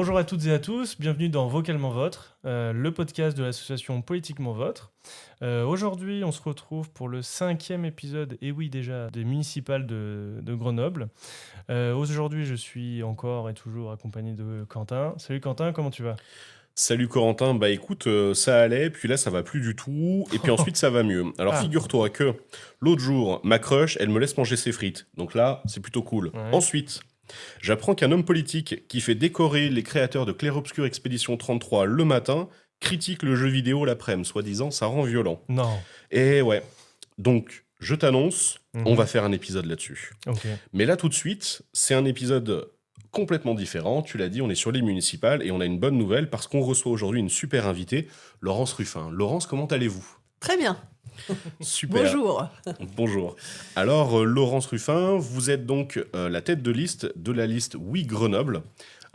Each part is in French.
Bonjour à toutes et à tous, bienvenue dans Vocalement Vôtre, le podcast de l'association Politiquement Vôtre. Aujourd'hui, on se retrouve pour le 5e épisode, et oui déjà, des municipales de Grenoble. Aujourd'hui, je suis encore et toujours accompagné de Quentin. Salut Quentin, comment tu vas? Salut Corentin, bah écoute, ça allait, puis là ça va plus du tout, et puis ensuite ça va mieux. Alors Ah, figure-toi que l'autre jour, ma crush, elle me laisse manger ses frites, donc là c'est plutôt cool. ouais. Ensuite, j'apprends qu'un homme politique qui fait décorer les créateurs de Clair Obscur Expédition 33 le matin critique le jeu vidéo l'après-midi, soi-disant ça rend violent. Non. Et ouais, donc je t'annonce, on Mhm. va faire un épisode là-dessus. Ok. Mais là, tout de suite, c'est un épisode complètement différent. Tu l'as dit, on est sur les municipales et on a une bonne nouvelle parce qu'on reçoit aujourd'hui une super invitée, Laurence Ruffin. Laurence, comment allez-vous? Très bien, Super, bonjour. bonjour. Alors, Laurence Ruffin, vous êtes donc la tête de liste de la liste Oui Grenoble.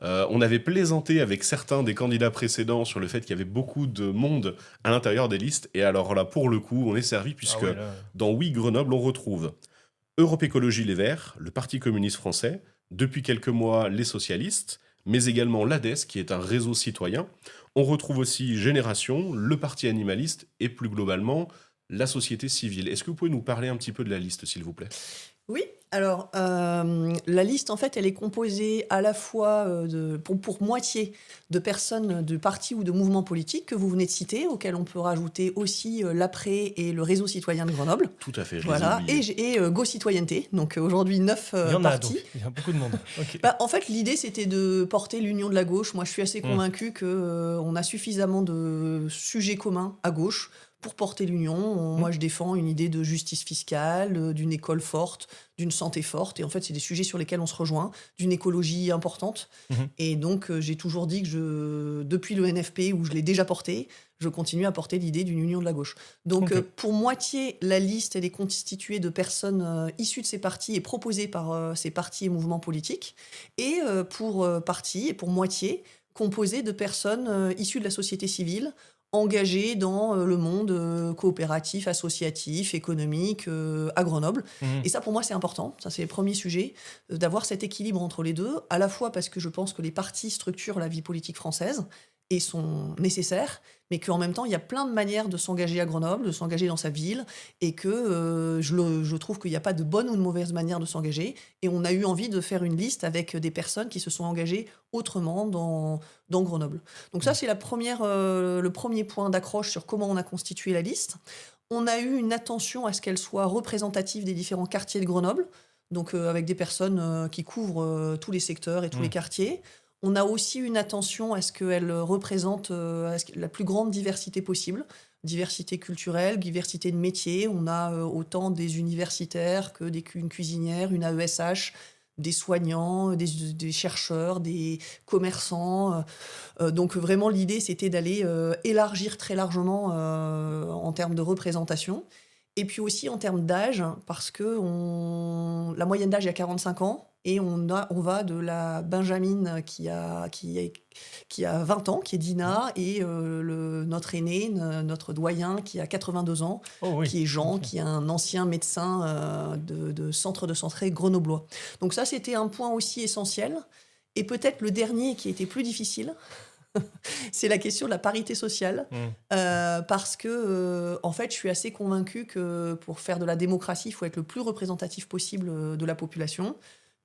On avait plaisanté avec certains des candidats précédents sur le fait qu'il y avait beaucoup de monde à l'intérieur des listes. Et alors là, pour le coup, on est servi Ah puisque ouais, là. dans Oui Grenoble, on retrouve Europe Écologie Les Verts, le Parti communiste français, depuis quelques mois les socialistes, mais également l'ADES, qui est un réseau citoyen. On retrouve aussi Génération, le Parti animaliste et plus globalement la société civile. Est-ce que vous pouvez nous parler un petit peu de la liste, s'il vous plaît? Oui, alors la liste en fait elle est composée à la fois pour moitié de personnes de partis ou de mouvements politiques que vous venez de citer, auxquels on peut rajouter aussi l'APRE et le réseau citoyen de Grenoble. Tout à fait, je les ai Voilà, oubliés. et Go Citoyenneté, donc aujourd'hui 9 Il y en a donc, partis. il y a beaucoup de monde. Ok. En fait, l'idée, c'était de porter l'union de la gauche. Moi, je suis assez convaincue qu'on a suffisamment de sujets communs à gauche pour porter l'union. Moi, je défends une idée de justice fiscale, d'une école forte, d'une santé forte. Et en fait, c'est des sujets sur lesquels on se rejoint, d'une écologie importante. Mhm. Et donc, j'ai toujours dit que depuis le NFP, où je l'ai déjà porté, je continue à porter l'idée d'une union de la gauche. Donc, Ok. pour moitié, la liste, elle est constituée de personnes issues de ces partis et proposées par ces partis et mouvements politiques. Et pour partie, et pour moitié, composée de personnes issues de la société civile, engagées dans le monde coopératif, associatif, économique à Grenoble. Mhm. Et ça, pour moi, c'est important. Ça, c'est le premier sujet, d'avoir cet équilibre entre les deux, à la fois parce que je pense que les partis structurent la vie politique française et sont nécessaires, mais qu'en même temps, il y a plein de manières de s'engager à Grenoble, de s'engager dans sa ville, et que je trouve qu'il n'y a pas de bonne ou de mauvaise manière de s'engager. Et on a eu envie de faire une liste avec des personnes qui se sont engagées autrement dans Grenoble. Donc ça, c'est le premier point d'accroche sur comment on a constitué la liste. On a eu une attention à ce qu'elle soit représentative des différents quartiers de Grenoble, donc avec des personnes qui couvrent tous les secteurs et tous les quartiers. On a aussi une attention à ce qu'elle représente la plus grande diversité possible. Diversité culturelle, diversité de métiers. On a autant des universitaires que une cuisinière, une AESH, des soignants, des chercheurs, des commerçants. Donc vraiment, l'idée, c'était d'aller élargir très largement en termes de représentation. Et puis aussi en termes d'âge, parce que la moyenne d'âge est à 45 ans, et on va de la Benjamine qui a 20 ans, qui est Dina, et notre aîné, notre doyen, qui a 82 ans, Oh oui. qui est Jean, Ok. qui est un ancien médecin de centre de santé grenoblois. Donc ça, c'était un point aussi essentiel. Et peut-être le dernier qui était plus difficile, c'est la question de la parité sociale, Mhm. parce que, en fait, je suis assez convaincue que pour faire de la démocratie, il faut être le plus représentatif possible de la population,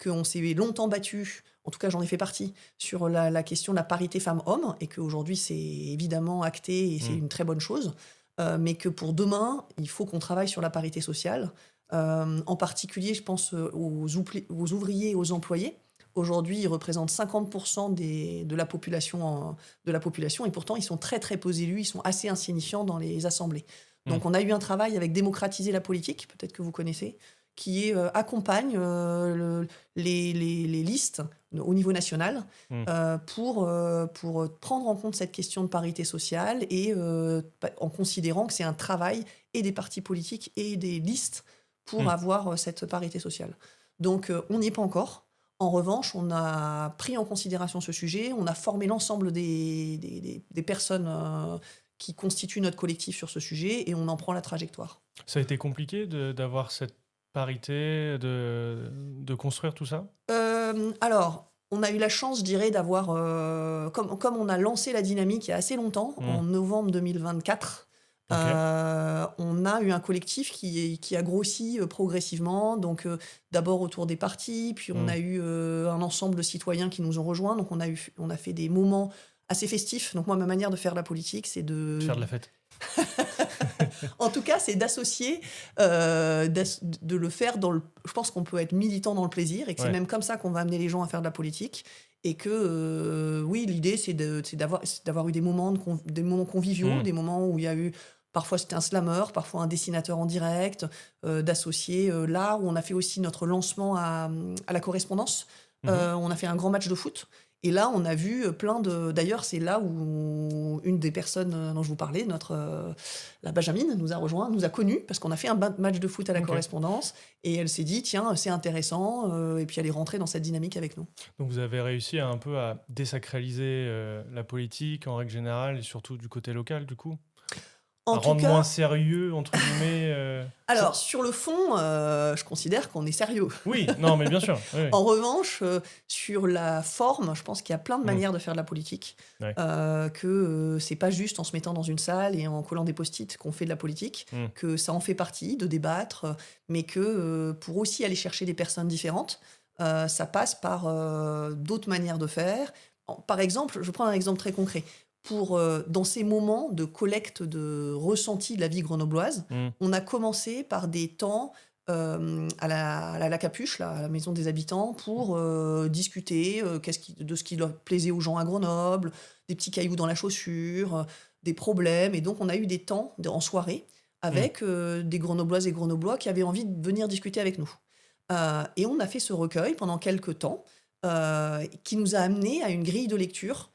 qu'on s'est longtemps battu, en tout cas j'en ai fait partie, sur la question de la parité femmes-hommes, et qu'aujourd'hui c'est évidemment acté et c'est Mhm. une très bonne chose, mais que pour demain, il faut qu'on travaille sur la parité sociale. En particulier, je pense aux ouvriers et aux employés. Aujourd'hui, ils représentent 50% de la population, et pourtant, ils sont très, très peu élus, ils sont assez insignifiants dans les assemblées. Donc, Mhm. on a eu un travail avec Démocratiser la politique, peut-être que vous connaissez, qui accompagne les listes au niveau national Mhm. pour prendre en compte cette question de parité sociale, et en considérant que c'est un travail et des partis politiques et des listes pour Mhm. avoir cette parité sociale. Donc, on n'y est pas encore. En revanche, on a pris en considération ce sujet, on a formé l'ensemble des personnes qui constituent notre collectif sur ce sujet, et on en prend la trajectoire. Ça a été compliqué d'avoir cette parité, de construire tout ça? Alors, On a eu la chance, je dirais, d'avoir, comme on a lancé la dynamique il y a assez longtemps, en novembre 2024, Ok. on a eu un collectif qui a grossi progressivement. Donc, d'abord autour des partis, puis on a eu un ensemble de citoyens qui nous ont rejoints. Donc, on a fait des moments assez festifs. Donc, moi, ma manière de faire la politique, c'est De faire de la fête. en tout cas, c'est d'associer, de le faire dans le. Je pense qu'on peut être militant dans le plaisir et que c'est Ouais. même comme ça qu'on va amener les gens à faire de la politique. Et que, oui, l'idée, c'est d'avoir eu des moments, des moments conviviaux, des moments où il y a eu. Parfois, c'était un slammer, parfois un dessinateur en direct, d'associer. Là où on a fait aussi notre lancement à la correspondance, on a fait un grand match de foot. Et là, on a vu plein de. D'ailleurs, c'est là où une des personnes dont je vous parlais, la Benjamine, nous a rejoint, nous a connus, parce qu'on a fait un match de foot à la Ok. correspondance. Et elle s'est dit, tiens, c'est intéressant. Et puis elle est rentrée dans cette dynamique avec nous. Donc vous avez réussi un peu à désacraliser la politique en règle générale et surtout du côté local du coup. En À tout rendre cas, moins sérieux entre guillemets. alors, sur le fond, je considère qu'on est sérieux. Oui, non mais bien sûr. Oui, oui. En revanche, sur la forme, je pense qu'il y a plein de manières de faire de la politique. Ouais. Que c'est pas juste en se mettant dans une salle et en collant des post-it qu'on fait de la politique, que ça en fait partie de débattre, mais que pour aussi aller chercher des personnes différentes, ça passe par d'autres manières de faire. Par exemple, je prends un exemple très concret. Dans ces moments de collecte de ressentis de la vie grenobloise, on a commencé par des temps à la Capuche, là, à la maison des habitants, pour discuter de ce qui leur plaisait aux gens à Grenoble, des petits cailloux dans la chaussure, des problèmes. Et donc, on a eu des temps en soirée avec des Grenobloises et Grenoblois qui avaient envie de venir discuter avec nous. Et on a fait ce recueil pendant quelques temps qui nous a amené à une grille de lecture.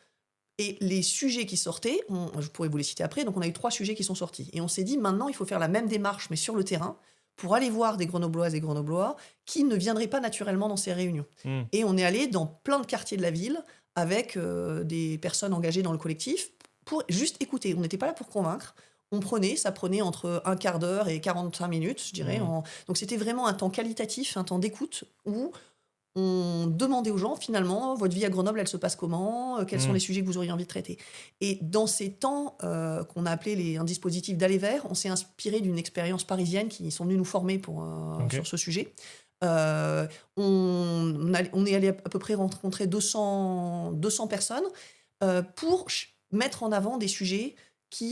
Et les sujets qui sortaient, je pourrais vous les citer après, donc on a eu 3 sujets qui sont sortis. Et on s'est dit, maintenant, il faut faire la même démarche, mais sur le terrain, pour aller voir des Grenobloises et Grenoblois qui ne viendraient pas naturellement dans ces réunions. Et on est allé dans plein de quartiers de la ville avec des personnes engagées dans le collectif pour juste écouter. On n'était pas là pour convaincre. Ça prenait entre un quart d'heure et 45 minutes, je dirais. Donc c'était vraiment un temps qualitatif, un temps d'écoute où on demandait aux gens, finalement, votre vie à Grenoble, elle se passe comment? Quels sont les sujets que vous auriez envie de traiter? Et dans ces temps qu'on a appelé un dispositif d'aller vers, on s'est inspiré d'une expérience parisienne qui sont venus nous former sur ce sujet. On est allé à peu près rencontrer 200 personnes pour mettre en avant des sujets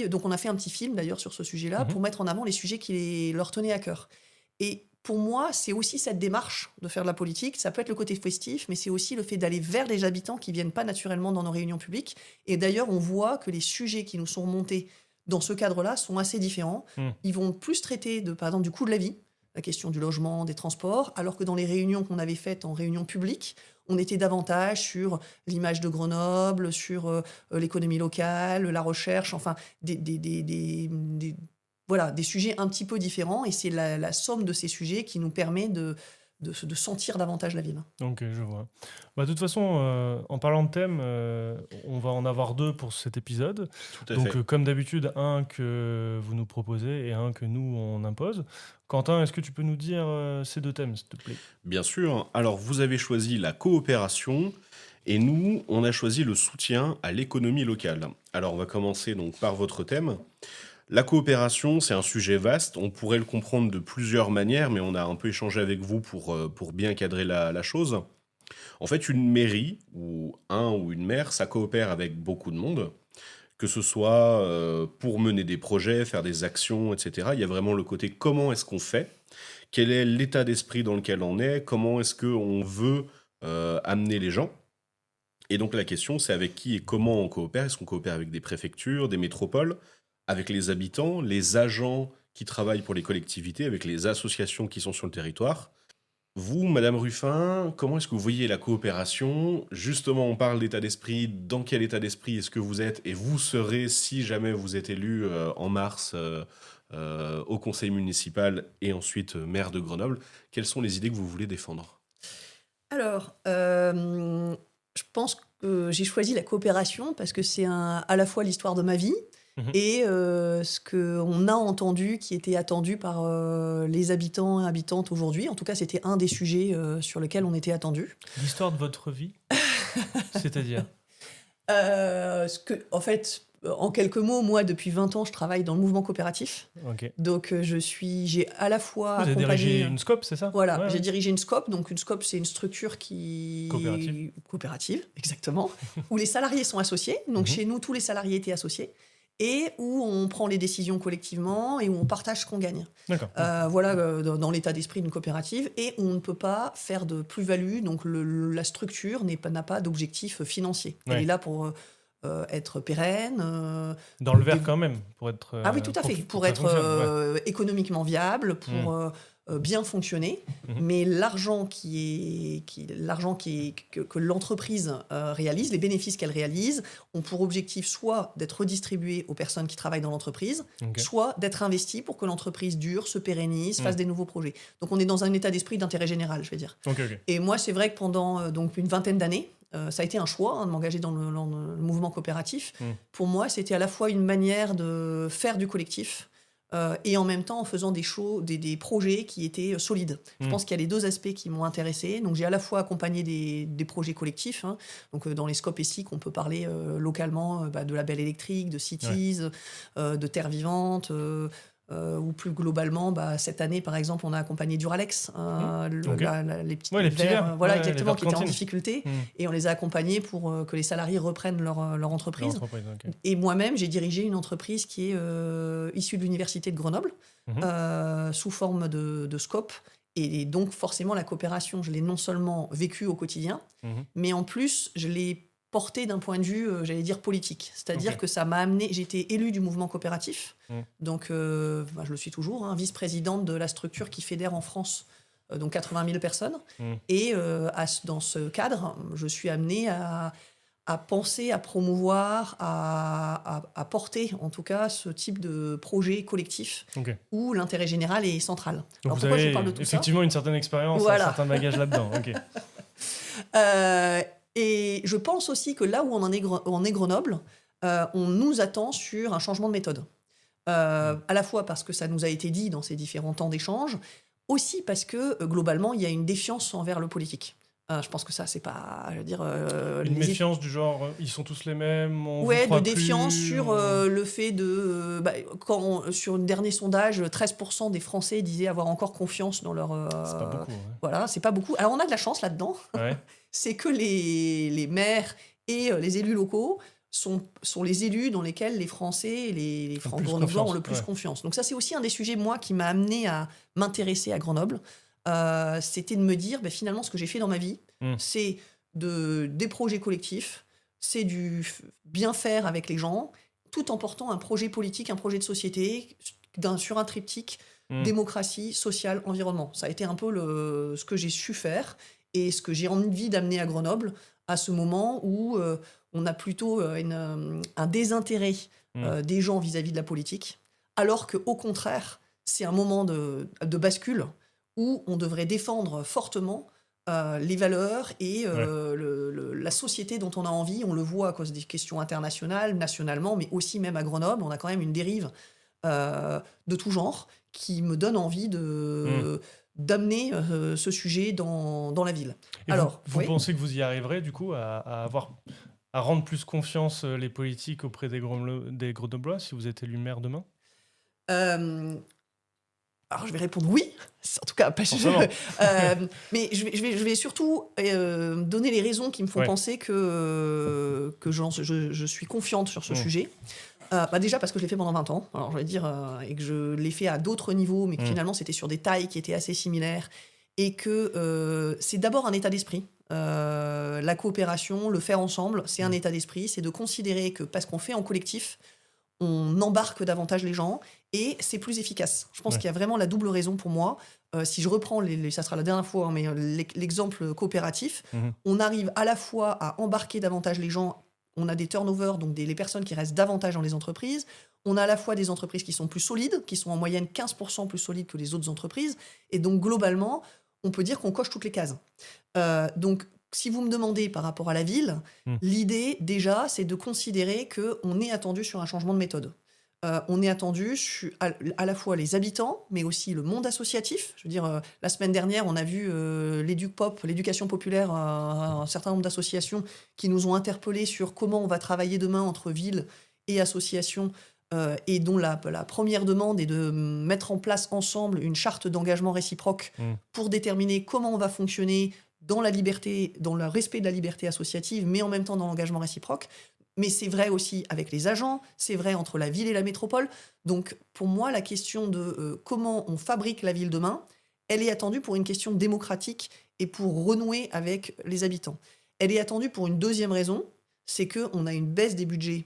donc on a fait un petit film d'ailleurs sur ce sujet-là, pour mettre en avant les sujets qui leur tenaient à cœur. Et pour moi, c'est aussi cette démarche de faire de la politique. Ça peut être le côté festif, mais c'est aussi le fait d'aller vers les habitants qui ne viennent pas naturellement dans nos réunions publiques. Et d'ailleurs, on voit que les sujets qui nous sont remontés dans ce cadre-là sont assez différents. Ils vont plus traiter, par exemple, du coût de la vie, la question du logement, des transports, alors que dans les réunions qu'on avait faites en réunion publique, on était davantage sur l'image de Grenoble, sur l'économie locale, la recherche, enfin, voilà, des sujets un petit peu différents, et c'est la somme de ces sujets qui nous permet de sentir davantage la ville. Ok, je vois. Bah, de toute façon, en parlant de thème, on va en avoir 2 pour cet épisode. Tout à Donc, fait. comme d'habitude, un que vous nous proposez et un que nous, on impose. Quentin, est-ce que tu peux nous dire ces 2 thèmes, s'il te plaît? Bien sûr. Alors, vous avez choisi la coopération et nous, on a choisi le soutien à l'économie locale. Alors, on va commencer donc par votre thème. La coopération, c'est un sujet vaste. On pourrait le comprendre de plusieurs manières, mais on a un peu échangé avec vous pour bien cadrer la chose. En fait, une mairie ou une maire, ça coopère avec beaucoup de monde, que ce soit pour mener des projets, faire des actions, etc. Il y a vraiment le côté comment est-ce qu'on fait, quel est l'état d'esprit dans lequel on est, comment est-ce qu'on veut amener les gens. Et donc la question, c'est avec qui et comment on coopère. Est-ce qu'on coopère avec des préfectures, des métropoles, avec les habitants, les agents qui travaillent pour les collectivités, avec les associations qui sont sur le territoire? Vous, Madame Ruffin, comment est-ce que vous voyez la coopération? Justement, on parle d'état d'esprit. Dans quel état d'esprit est-ce que vous êtes et vous serez si jamais vous êtes élu en mars au conseil municipal et ensuite maire de Grenoble? Quelles sont les idées que vous voulez défendre? Alors, je pense que j'ai choisi la coopération parce que c'est à la fois l'histoire de ma vie et ce qu'on a entendu, qui était attendu par les habitants et habitantes aujourd'hui. En tout cas, c'était un des sujets sur lesquels on était attendu. L'histoire de votre vie? C'est-à-dire? En fait, en quelques mots, moi, depuis 20 ans, je travaille dans le mouvement coopératif. Ok. Donc, j'ai à la fois Vous avez dirigé accompagné. une SCOP, c'est ça? Voilà, Ouais, j'ai ouais. dirigé une SCOP. Donc, une SCOP, c'est une structure qui. Coopérative. Coopérative, exactement. Où les salariés sont associés. Donc, Mhm. chez nous, tous les salariés étaient associés. Et où on prend les décisions collectivement et où on partage ce qu'on gagne. D'accord. Voilà, dans l'état d'esprit d'une coopérative. Et on ne peut pas faire de plus-value. Donc, la structure n'a pas d'objectif financier. Elle Ouais. est là pour être pérenne. Dans le des- vert quand même, pour être. Ah oui, tout à fait. Pour Pour que ça être fonctionne, ouais. économiquement viable, pour bien fonctionner. Mhm. Mais l'argent que l'entreprise réalise, les bénéfices qu'elle réalise, ont pour objectif soit d'être redistribués aux personnes qui travaillent dans l'entreprise, Ok. soit d'être investis pour que l'entreprise dure, se pérennise, fasse Mhm. des nouveaux projets. Donc on est dans un état d'esprit d'intérêt général, je vais dire. Ok, ok. Et moi, c'est vrai que pendant donc une vingtaine d'années, ça a été un choix de m'engager dans le mouvement coopératif. Mm. Pour moi, c'était à la fois une manière de faire du collectif et en même temps en faisant des projets qui étaient solides. Je Mm. pense qu'il y a les deux aspects qui m'ont intéressé. Donc j'ai à la fois accompagné des projets collectifs, hein. Donc dans les scopes ESIC, on peut parler localement de labels électriques, de cities, de terre vivante. Ou plus globalement, cette année, par exemple, on a accompagné Duralex, Ok. les petits Ouais, les petits verres. voilà, Ouais, exactement, les verres qui étaient en cantine. difficulté, Mm. et on les a accompagnés pour que les salariés reprennent leur entreprise. L'entreprise, ok. Et moi-même, j'ai dirigé une entreprise qui est issue de l'université de Grenoble, Mhm. sous forme de SCOP. Et donc, forcément, la coopération, je l'ai non seulement vécue au quotidien, Mhm. mais en plus, je l'ai portée d'un point de vue, j'allais dire, politique. C'est-à dire Ok. que ça m'a amené. J'étais élue du mouvement coopératif, Mm. donc je le suis toujours, hein, vice-présidente de la structure qui fédère en France donc 80 000 personnes. Mm. Et dans ce cadre, je suis amenée à penser, à promouvoir, à porter en tout cas ce type de projet collectif Ok. où l'intérêt général est central. Donc Alors vous pourquoi je avez vous parle de tout effectivement une certaine expérience, Voilà. un certain bagage là-dedans. Ok. ça Et je pense aussi que là où on est Grenoble, on nous attend sur un changement de méthode. À la fois parce que ça nous a été dit dans ces différents temps d'échange, aussi parce que globalement, il y a une défiance envers le politique. Je pense que ça, c'est pas, je veux dire, Une les méfiance du genre, ils sont tous les mêmes, on vous Ouais, croit de défiance plus, sur le fait de. Sur un dernier sondage, 13% des Français disaient avoir encore confiance dans leur. C'est pas beaucoup. Voilà, c'est pas beaucoup. Alors on a de la chance là-dedans, Ouais. c'est que les maires et les élus locaux sont les élus dans lesquels les Français et les Ont Francs plus grenoblois ont confiance, le plus ouais. confiance. Donc ça, c'est aussi un des sujets, moi, qui m'a amené à m'intéresser à Grenoble. C'était de me dire, finalement, ce que j'ai fait dans ma vie, c'est des projets collectifs, c'est du bien faire avec les gens, tout en portant un projet politique, un projet de société, sur un triptyque démocratie, social, environnement. Ça a été un peu ce que j'ai su faire et ce que j'ai envie d'amener à Grenoble à ce moment où on a plutôt un désintérêt des gens vis-à-vis de la politique, alors qu'au contraire, c'est un moment de bascule où on devrait défendre fortement les valeurs et la société dont on a envie. On le voit à cause des questions internationales, nationalement, mais aussi même à Grenoble. On a quand même une dérive de tout genre qui me donne envie d'amener ce sujet dans la ville. Et Alors, vous oui. pensez que vous y arriverez du coup à rendre plus confiance les politiques auprès des Grenoblois si vous êtes élu maire demain? Alors, je vais répondre oui, en tout cas, parce mais je vais surtout donner les raisons qui me font penser que je suis confiante sur ce sujet. Déjà parce que je l'ai fait pendant 20 ans, alors je vais dire, et que je l'ai fait à d'autres niveaux, mais que finalement c'était sur des tailles qui étaient assez similaires, et que c'est d'abord un état d'esprit. La coopération, le faire ensemble, c'est un état d'esprit, c'est de considérer que parce qu'on fait en collectif, on embarque davantage les gens et c'est plus efficace. Je pense qu'il y a vraiment la double raison pour moi. Si je reprends, ça sera la dernière fois, mais l'exemple coopératif, on arrive à la fois à embarquer davantage les gens. On a des turnovers, donc les personnes qui restent davantage dans les entreprises. On a à la fois des entreprises qui sont plus solides, qui sont en moyenne 15% plus solides que les autres entreprises. Et donc, globalement, on peut dire qu'on coche toutes les cases. Donc, si vous me demandez par rapport à la ville, l'idée, déjà, c'est de considérer qu'on est attendu sur un changement de méthode. On est attendu à la fois les habitants, mais aussi le monde associatif. Je veux dire, la semaine dernière, on a vu l'éducation populaire, un certain nombre d'associations qui nous ont interpellés sur comment on va travailler demain entre villes et associations, et dont la première demande est de mettre en place ensemble une charte d'engagement réciproque pour déterminer comment on va fonctionner dans la liberté, dans le respect de la liberté associative, mais en même temps dans l'engagement réciproque. Mais c'est vrai aussi avec les agents, c'est vrai entre la ville et la métropole. Donc, pour moi, la question de comment on fabrique la ville demain, elle est attendue pour une question démocratique et pour renouer avec les habitants. Elle est attendue pour une deuxième raison, c'est qu'on a une baisse des budgets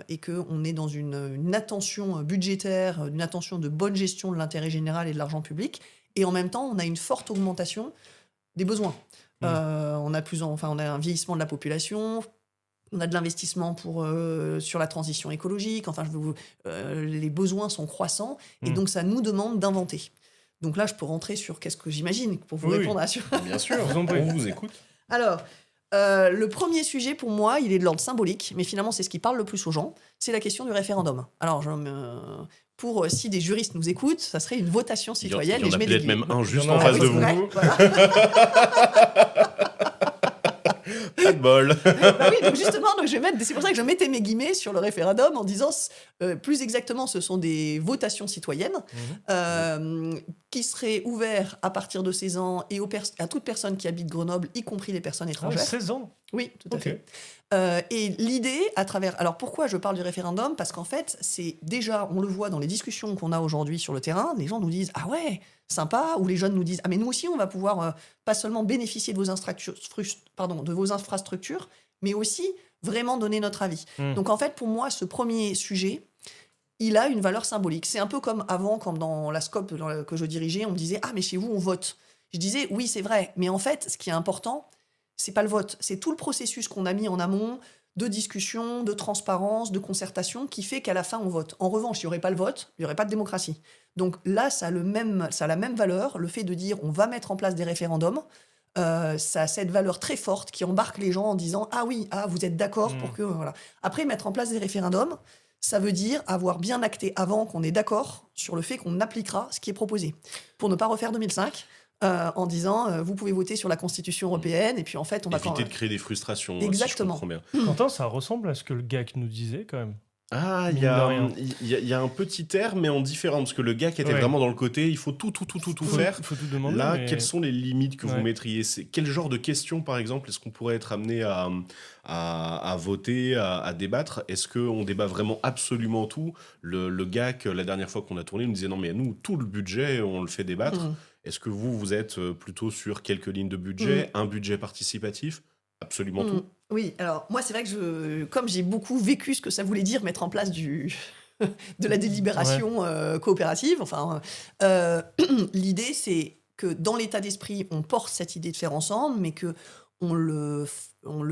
et qu'on est dans une attention budgétaire, une attention de bonne gestion de l'intérêt général et de l'argent public. Et en même temps, on a une forte augmentation des besoins. On a un vieillissement de la population. On a de l'investissement sur la transition écologique. Les besoins sont croissants et donc ça nous demande d'inventer. Donc là, je peux rentrer sur qu'est-ce que j'imagine pour vous répondre. Bien sûr, on vous écoute. Alors, le premier sujet pour moi, il est de l'ordre symbolique, mais finalement c'est ce qui parle le plus aux gens, c'est la question du référendum. Alors, si des juristes nous écoutent, ça serait une votation citoyenne. Il y en a peut-être même un juste en face de vous. Voilà. Pas de bol. Bah oui, donc justement, c'est pour ça que je mettais mes guillemets sur le référendum en disant, plus exactement, ce sont des votations citoyennes qui seraient ouvertes à partir de 16 ans et à toute personne qui habite Grenoble, y compris les personnes étrangères. 16 ans. Oui, tout à fait. Et l'idée, alors pourquoi je parle du référendum ? Parce qu'en fait, c'est déjà, on le voit dans les discussions qu'on a aujourd'hui sur le terrain, les gens nous disent « Ah ouais, sympa !» ou les jeunes nous disent « Ah mais nous aussi, on va pouvoir pas seulement bénéficier de vos infrastructures, mais aussi vraiment donner notre avis. » Donc en fait, pour moi, ce premier sujet, il a une valeur symbolique. C'est un peu comme avant, quand dans la SCOP que je dirigeais, on me disait « Ah mais chez vous, on vote !» Je disais « Oui, c'est vrai, mais en fait, ce qui est important, c'est pas le vote, c'est tout le processus qu'on a mis en amont de discussion, de transparence, de concertation qui fait qu'à la fin, on vote. En revanche, il n'y aurait pas le vote, il n'y aurait pas de démocratie. Donc là, ça a la même valeur, le fait de dire on va mettre en place des référendums, ça a cette valeur très forte qui embarque les gens en disant « Ah oui, vous êtes d'accord pour que... » Voilà. Après, mettre en place des référendums, ça veut dire avoir bien acté avant qu'on est d'accord sur le fait qu'on appliquera ce qui est proposé. Pour ne pas refaire 2005... en disant vous pouvez voter sur la Constitution européenne et puis en fait on va éviter de créer des frustrations. Exactement. Si je comprends bien. Quentin, ça ressemble à ce que le GAC nous disait quand même. Ah, il y a un petit air, mais en différent, parce que le GAC était vraiment dans le côté, il faut tout faire. Il faut tout demander. Là, quelles sont les limites que vous mettriez ? Quel genre de questions, par exemple, est-ce qu'on pourrait être amené à voter, à débattre ? Est-ce qu'on débat vraiment absolument tout ? Le GAC, la dernière fois qu'on a tourné, nous disait non, mais nous, tout le budget, on le fait débattre. Est-ce que vous êtes plutôt sur quelques lignes de budget, un budget participatif ? Absolument tout. Oui, alors moi c'est vrai que comme j'ai beaucoup vécu ce que ça voulait dire mettre en place de la délibération coopérative, l'idée c'est que dans l'état d'esprit on porte cette idée de faire ensemble, mais que on le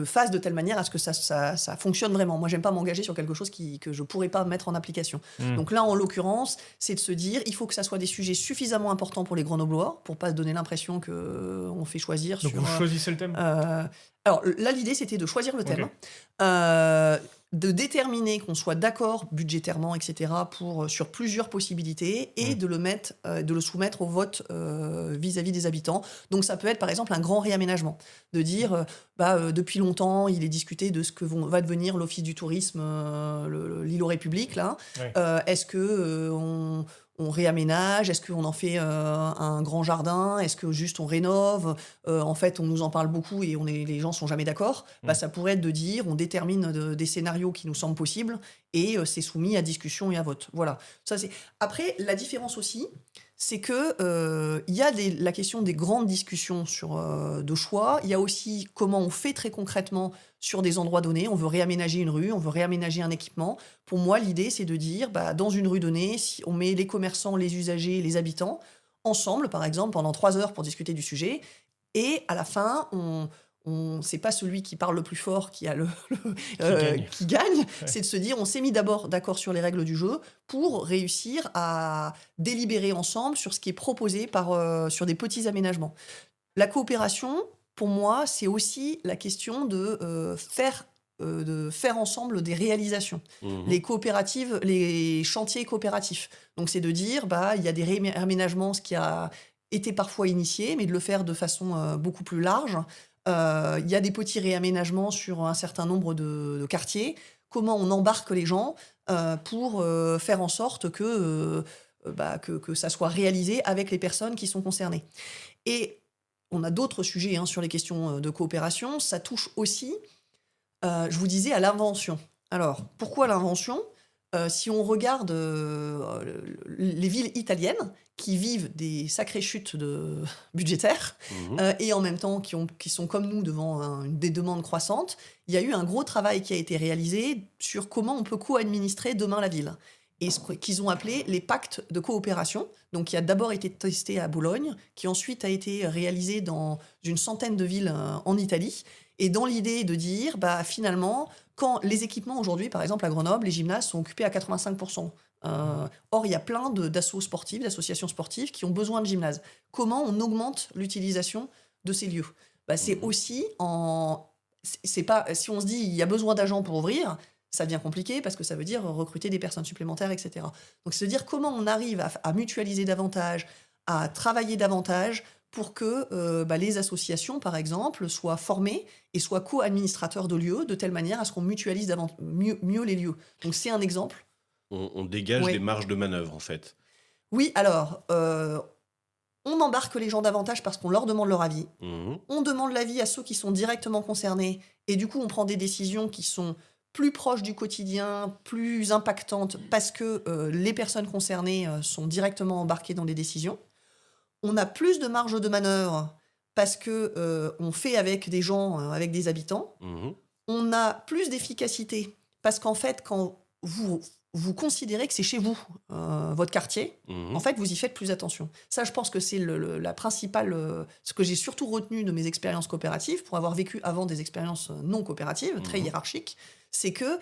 fasse de telle manière à ce que ça fonctionne vraiment. Moi, j'aime pas m'engager sur quelque chose que je pourrais pas mettre en application. Donc là, en l'occurrence, c'est de se dire, il faut que ça soit des sujets suffisamment importants pour les Grenoblois, pour pas se donner l'impression qu'on fait choisir. Donc vous choisissez le thème alors là, l'idée, c'était de choisir le thème, de déterminer qu'on soit d'accord budgétairement, etc., sur plusieurs possibilités, et de le soumettre au vote vis-à-vis des habitants. Donc ça peut être, par exemple, un grand réaménagement, de dire, depuis longtemps, il est discuté de ce que va devenir l'Office du tourisme, l'île aux Républiques, là. Est-ce que on réaménage? Est-ce qu'on en fait un grand jardin? Est-ce que juste on rénove? En fait, on nous en parle beaucoup et les gens sont jamais d'accord. Ça pourrait être de dire, on détermine des scénarios qui nous semblent possibles et c'est soumis à discussion et à vote. Voilà. Après, la différence aussi, c'est que y a la question des grandes discussions de choix. Il y a aussi comment on fait très concrètement sur des endroits donnés. On veut réaménager une rue, on veut réaménager un équipement. Pour moi, l'idée, c'est de dire, dans une rue donnée, si on met les commerçants, les usagers, les habitants, ensemble, par exemple, pendant 3 heures pour discuter du sujet, et à la fin, c'est pas celui qui parle le plus fort qui gagne. C'est de se dire, on s'est mis d'abord d'accord sur les règles du jeu pour réussir à délibérer ensemble sur ce qui est proposé sur des petits aménagements. La coopération, pour moi, c'est aussi la question de faire de faire ensemble des réalisations. Mhm. Les coopératives, les chantiers coopératifs. Donc c'est de dire, il y a des réaménagements, ce qui a été parfois initié, mais de le faire de façon beaucoup plus large. Il y a des petits réaménagements sur un certain nombre de quartiers. Comment on embarque les gens pour faire en sorte que ça soit réalisé avec les personnes qui sont concernées. Et on a d'autres sujets sur les questions de coopération. Ça touche aussi, je vous disais, à l'invention. Alors, pourquoi l'invention ? Si on regarde les villes italiennes qui vivent des sacrées chutes budgétaires Mhm. et en même temps qui sont comme nous devant des demandes croissantes, il y a eu un gros travail qui a été réalisé sur comment on peut co-administrer demain la ville. Et ce qu'ils ont appelé les pactes de coopération, donc qui a d'abord été testé à Bologne, qui ensuite a été réalisé dans une centaine de villes en Italie, et dans l'idée de dire, finalement, quand les équipements aujourd'hui, par exemple à Grenoble, les gymnases sont occupés à 85%. Or, il y a plein d'associations sportives qui ont besoin de gymnases. Comment on augmente l'utilisation de ces lieux ? C'est Mhm. aussi c'est pas, si on se dit il y a besoin d'agents pour ouvrir, ça devient compliqué parce que ça veut dire recruter des personnes supplémentaires, etc. Donc, c'est de dire comment on arrive à mutualiser davantage, à travailler davantage pour que les associations, par exemple, soient formées et soient co-administrateurs de lieux de telle manière à ce qu'on mutualise mieux les lieux. Donc, c'est un exemple. On dégage des Oui. marges de manœuvre, en fait. Oui, alors, on embarque les gens davantage parce qu'on leur demande leur avis. Mhm. On demande l'avis à ceux qui sont directement concernés et du coup, on prend des décisions qui sont plus proches du quotidien, plus impactantes parce que les personnes concernées sont directement embarquées dans les décisions. On a plus de marge de manœuvre parce que on fait avec des gens, avec des habitants. Mhm. On a plus d'efficacité parce qu'en fait, quand vous considérez que c'est chez vous, votre quartier, Mhm. en fait, vous y faites plus attention. Ça, je pense que c'est la principale, ce que j'ai surtout retenu de mes expériences coopératives, pour avoir vécu avant des expériences non coopératives, très Mhm. hiérarchiques, c'est que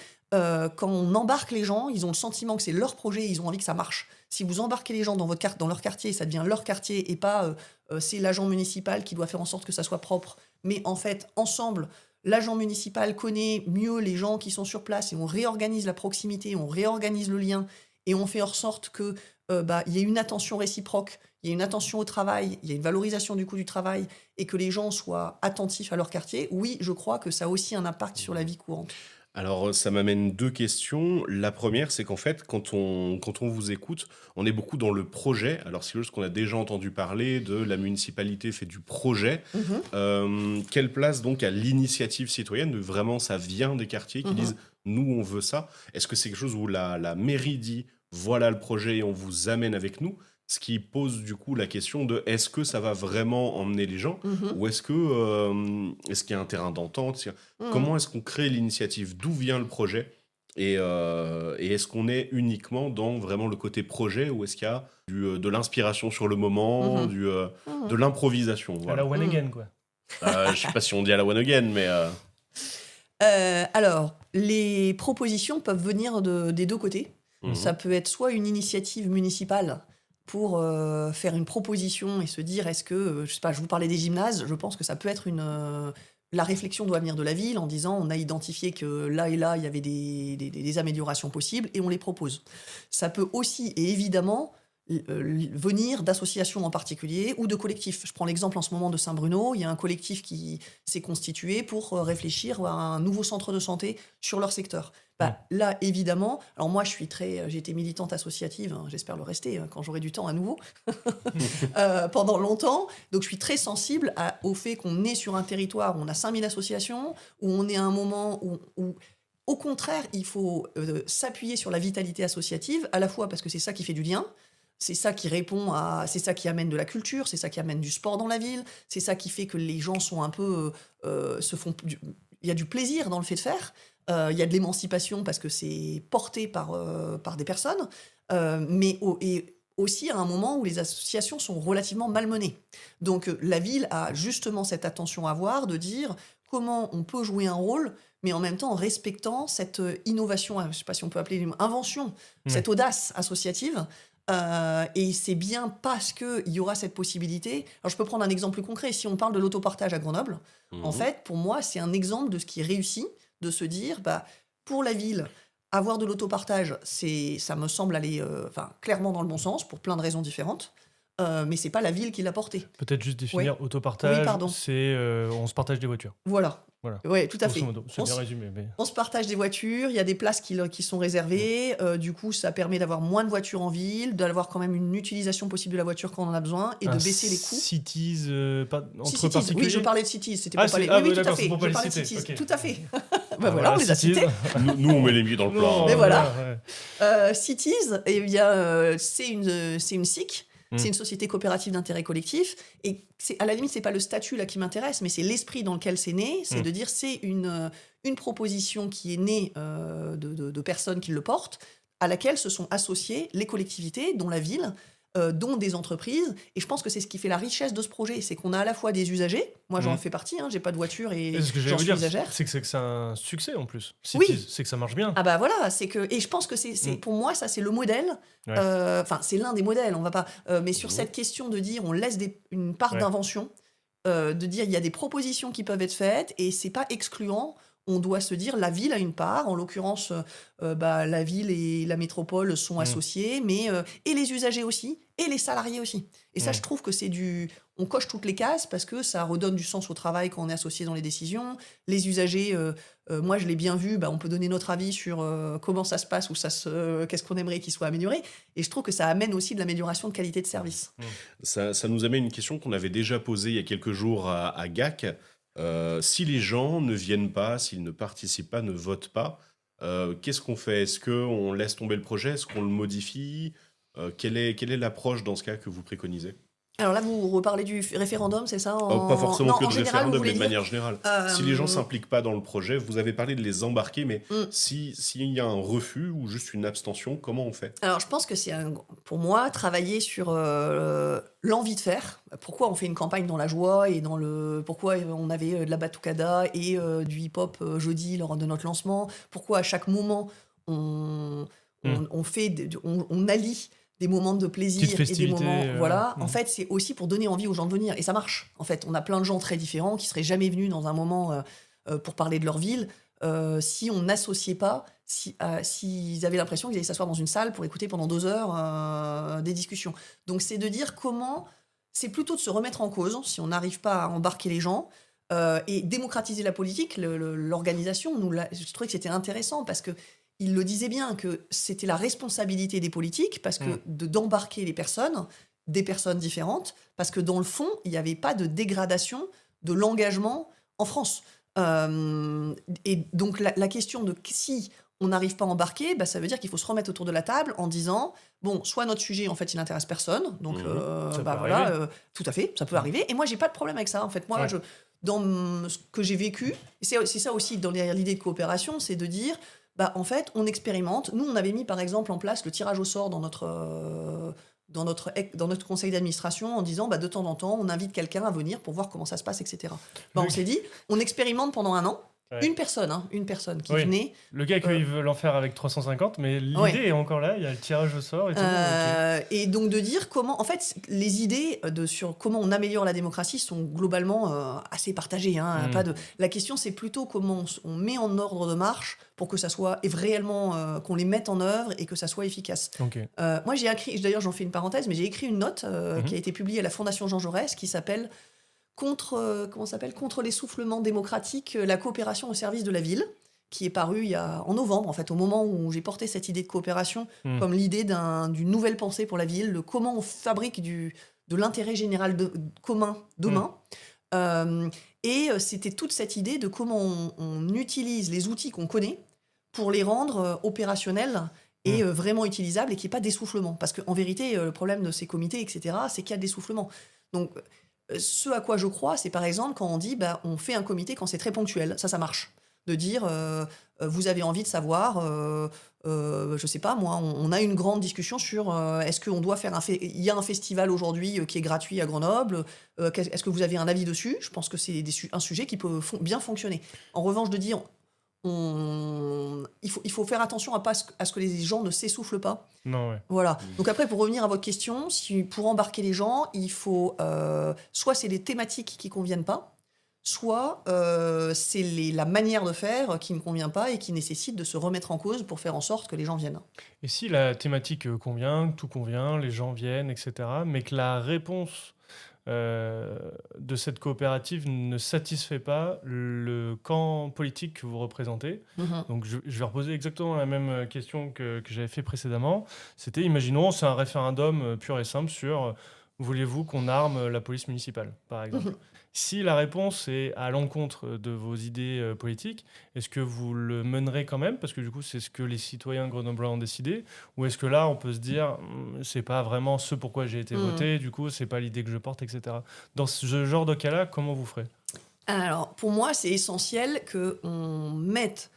quand on embarque les gens, ils ont le sentiment que c'est leur projet, ils ont envie que ça marche. Si vous embarquez les gens dans leur quartier, ça devient leur quartier et pas c'est l'agent municipal qui doit faire en sorte que ça soit propre, mais en fait, ensemble, l'agent municipal connaît mieux les gens qui sont sur place et on réorganise la proximité, on réorganise le lien et on fait en sorte que y ait une attention réciproque, il y ait une attention au travail, il y ait une valorisation du coût du travail et que les gens soient attentifs à leur quartier. Oui, je crois que ça a aussi un impact sur la vie courante. Alors, ça m'amène deux questions. La première, c'est qu'en fait, quand on vous écoute, on est beaucoup dans le projet. Alors, c'est juste qu'on a déjà entendu parler de la municipalité fait du projet. Mhm, Quelle place donc à l'initiative citoyenne de vraiment ça vient des quartiers qui mhm. disent nous on veut ça? Est-ce que c'est quelque chose où la mairie dit voilà le projet et on vous amène avec nous? Ce qui pose du coup la question de est-ce que ça va vraiment emmener les gens Mhm, ou est-ce qu'il y a un terrain d'entente? mhm. Comment est-ce qu'on crée l'initiative? D'où vient le projet? Et est-ce qu'on est uniquement dans vraiment le côté projet ou est-ce qu'il y a de l'inspiration sur le moment, Mhm. de Mhm. l'improvisation? À la Voilà. one again, quoi. Je sais pas si on dit à la one again, mais Alors, les propositions peuvent venir des deux côtés. mhm, Ça peut être soit une initiative municipale pour faire une proposition et se dire est-ce que, je sais pas, je vous parlais des gymnases, je pense que ça peut être la réflexion doit venir de la ville en disant on a identifié que là et là il y avait des améliorations possibles et on les propose. Ça peut aussi et évidemment venir d'associations en particulier ou de collectifs. Je prends l'exemple en ce moment de Saint-Bruno, il y a un collectif qui s'est constitué pour réfléchir à un nouveau centre de santé sur leur secteur. Là, évidemment, alors moi j'ai été militante associative, j'espère le rester quand j'aurai du temps à nouveau, pendant longtemps. Donc je suis très sensible au fait qu'on est sur un territoire où on a 5000 associations, où on est à un moment où au contraire, il faut s'appuyer sur la vitalité associative, à la fois parce que c'est ça qui fait du lien, c'est ça qui c'est ça qui amène de la culture, c'est ça qui amène du sport dans la ville, c'est ça qui fait que les gens sont un peu, il y a du plaisir dans le fait de faire, il y a de l'émancipation parce que c'est porté par des personnes, et aussi à un moment où les associations sont relativement malmenées. Donc la ville a justement cette attention à avoir de dire comment on peut jouer un rôle, mais en même temps en respectant cette innovation, je ne sais pas si on peut appeler invention, cette audace associative. Et c'est bien parce qu'il y aura cette possibilité. Alors, je peux prendre un exemple plus concret. Si on parle de l'autopartage à Grenoble, en mhm, fait, pour moi, c'est un exemple de ce qui est réussi de se dire, pour la ville, avoir de l'autopartage, ça me semble aller clairement dans le bon sens, pour plein de raisons différentes, mais c'est pas la ville qui l'a porté. Peut-être juste définir Oui, autopartage, pardon. c'est on se partage des voitures. Voilà. Voilà. Oui, tout à Grosso fait. modo. C'est On bien se- résumé. Mais... On se partage des voitures, il y a des places qui sont réservées, du coup ça permet d'avoir moins de voitures en ville, d'avoir quand même une utilisation possible de la voiture quand on en a besoin et de baisser les coûts. Cities entre Cities, particuliers. oui, je parlais de Cities, c'était Ah, pour parler. c'est- ah, Oui, oui, tout à d'accord, fait. c'est pour pas Je les parlais de citer, Cities, ok. tout à fait. Ah, Voilà, on les a Cities. cités. Nous, on met les pieds dans le plat. Non, hein. Mais voilà. ouais. Cities, eh bien, c'est une SIC, Mm. c'est une société coopérative d'intérêt collectif, et à la limite, c'est pas le statut là qui m'intéresse, mais c'est l'esprit dans lequel c'est né, c'est de dire c'est une proposition qui est née de personnes qui le portent, à laquelle se sont associées les collectivités, dont la ville, dont des entreprises, et je pense que c'est ce qui fait la richesse de ce projet, c'est qu'on a à la fois des usagers, moi j'en fais partie, j'ai pas de voiture et Et ce que j'allais j'en vous suis dire, usagère. c'est que c'est un succès en plus. Oui. Cities, c'est que ça marche bien. Ah bah voilà, c'est que et je pense que c'est pour moi ça c'est le modèle. Ouais. Enfin c'est l'un des modèles. On va pas. Mais sur cette question de dire on laisse une part Ouais. d'invention, de dire il y a des propositions qui peuvent être faites et c'est pas excluant. On doit se dire la ville a une part. En l'occurrence, la ville et la métropole sont associées, mais et les usagers aussi et les salariés aussi. Et ça, je trouve que on coche toutes les cases parce que ça redonne du sens au travail quand on est associé dans les décisions. Les usagers, moi je l'ai bien vu, on peut donner notre avis sur comment ça se passe ou qu'est-ce qu'on aimerait qu'il soit amélioré. Et je trouve que ça amène aussi de l'amélioration de qualité de service. Ça nous amène une question qu'on avait déjà posée il y a quelques jours à GAC. Si les gens ne viennent pas, s'ils ne participent pas, ne votent pas, qu'est-ce qu'on fait? Est-ce qu'on laisse tomber le projet? Est-ce qu'on le modifie? Quelle est l'approche dans ce cas que vous préconisez? Alors là, vous reparlez du référendum, c'est ça Pas forcément Non, que en de général, référendum, vous mais de voulez manière générale. dire, Si les gens ne s'impliquent pas dans le projet, vous avez parlé de les embarquer, mais Mm. s'il y a un refus ou juste une abstention, comment on fait? Alors, je pense que c'est, pour moi, travailler sur l'envie de faire. Pourquoi on fait une campagne dans la joie et pourquoi on avait de la batucada et du hip-hop jeudi lors de notre lancement. Pourquoi à chaque moment on allie des moments de plaisir Petite et des festivité, moments, voilà. mm. En fait, c'est aussi pour donner envie aux gens de venir et ça marche. En fait, on a plein de gens très différents qui seraient jamais venus dans un moment pour parler de leur ville. Si on n'associait pas, s'ils avaient l'impression qu'ils allaient s'asseoir dans une salle pour écouter pendant 2 heures des discussions. Donc c'est de dire c'est plutôt de se remettre en cause si on n'arrive pas à embarquer les gens et démocratiser la politique, l'organisation. Je trouvais que c'était intéressant parce que il le disait bien que c'était la responsabilité des politiques parce que d'embarquer des personnes différentes, parce que dans le fond, il n'y avait pas de dégradation de l'engagement en France. Et donc la question de si on n'arrive pas à embarquer, ça veut dire qu'il faut se remettre autour de la table en disant bon, soit notre sujet en fait il n'intéresse personne, donc Ça peut voilà, arriver. tout à fait, ça peut arriver. Et moi j'ai pas de problème avec ça en fait. Moi Ouais. dans ce que j'ai vécu, et c'est ça aussi derrière l'idée de coopération, c'est de dire en fait on expérimente. Nous on avait mis par exemple en place le tirage au sort dans notre conseil d'administration en disant de temps en temps on invite quelqu'un à venir pour voir comment ça se passe, etc. On s'est dit on expérimente pendant 1 an. Ouais. Une personne qui Oui. venait. Le gars qu'ils veulent en faire avec 350, mais l'idée Ouais. est encore là, il y a le tirage au sort et tout. ok. Et donc de dire comment, en fait, les idées sur comment on améliore la démocratie sont globalement assez partagées. La question, c'est plutôt comment on met en ordre de marche pour que ça soit réellement, qu'on les mette en œuvre et que ça soit efficace. Ok. Moi, j'ai écrit, d'ailleurs, j'en fais une parenthèse, mais j'ai écrit une note qui a été publiée à la Fondation Jean Jaurès qui s'appelle Contre l'essoufflement démocratique, la coopération au service de la ville, qui est paru en novembre, en fait, au moment où j'ai porté cette idée de coopération comme l'idée d'une nouvelle pensée pour la ville, de comment on fabrique de l'intérêt général commun demain. Et c'était toute cette idée de comment on utilise les outils qu'on connaît pour les rendre opérationnels et vraiment utilisables et qu'il n'y ait pas d'essoufflement. Parce qu'en vérité, le problème de ces comités, etc., c'est qu'il y a de l'essoufflement. Donc, ce à quoi je crois, c'est par exemple quand on dit on fait un comité quand c'est très ponctuel. Ça marche. De dire, vous avez envie de savoir, je sais pas moi, on a une grande discussion sur est-ce qu'on doit faire il y a un festival aujourd'hui qui est gratuit à Grenoble, est-ce que vous avez un avis dessus? Je pense que c'est un sujet qui peut bien fonctionner. En revanche, de dire, il faut faire attention à ce que les gens ne s'essoufflent pas. Non, ouais. Voilà. Donc après, pour revenir à votre question, pour embarquer les gens, il faut soit c'est les thématiques qui conviennent pas, soit c'est la manière de faire qui ne convient pas et qui nécessite de se remettre en cause pour faire en sorte que les gens viennent. Et si la thématique convient, que tout convient, les gens viennent, etc., mais que la réponse euh, de cette coopérative ne satisfait pas le camp politique que vous représentez, Mhm. donc je vais reposer exactement la même question que j'avais fait précédemment. C'était, imaginons, c'est un référendum pur et simple sur voulez-vous qu'on arme la police municipale, par exemple. Mhm. Si la réponse est à l'encontre de vos idées politiques, est-ce que vous le mènerez quand même, parce que du coup c'est ce que les citoyens grenoblois ont décidé, ou est-ce que là on peut se dire c'est pas vraiment ce pourquoi j'ai été Mhm. voté, du coup c'est pas l'idée que je porte, etc. Dans ce genre de cas-là, comment vous ferez? Alors, pour moi, c'est essentiel qu'on mette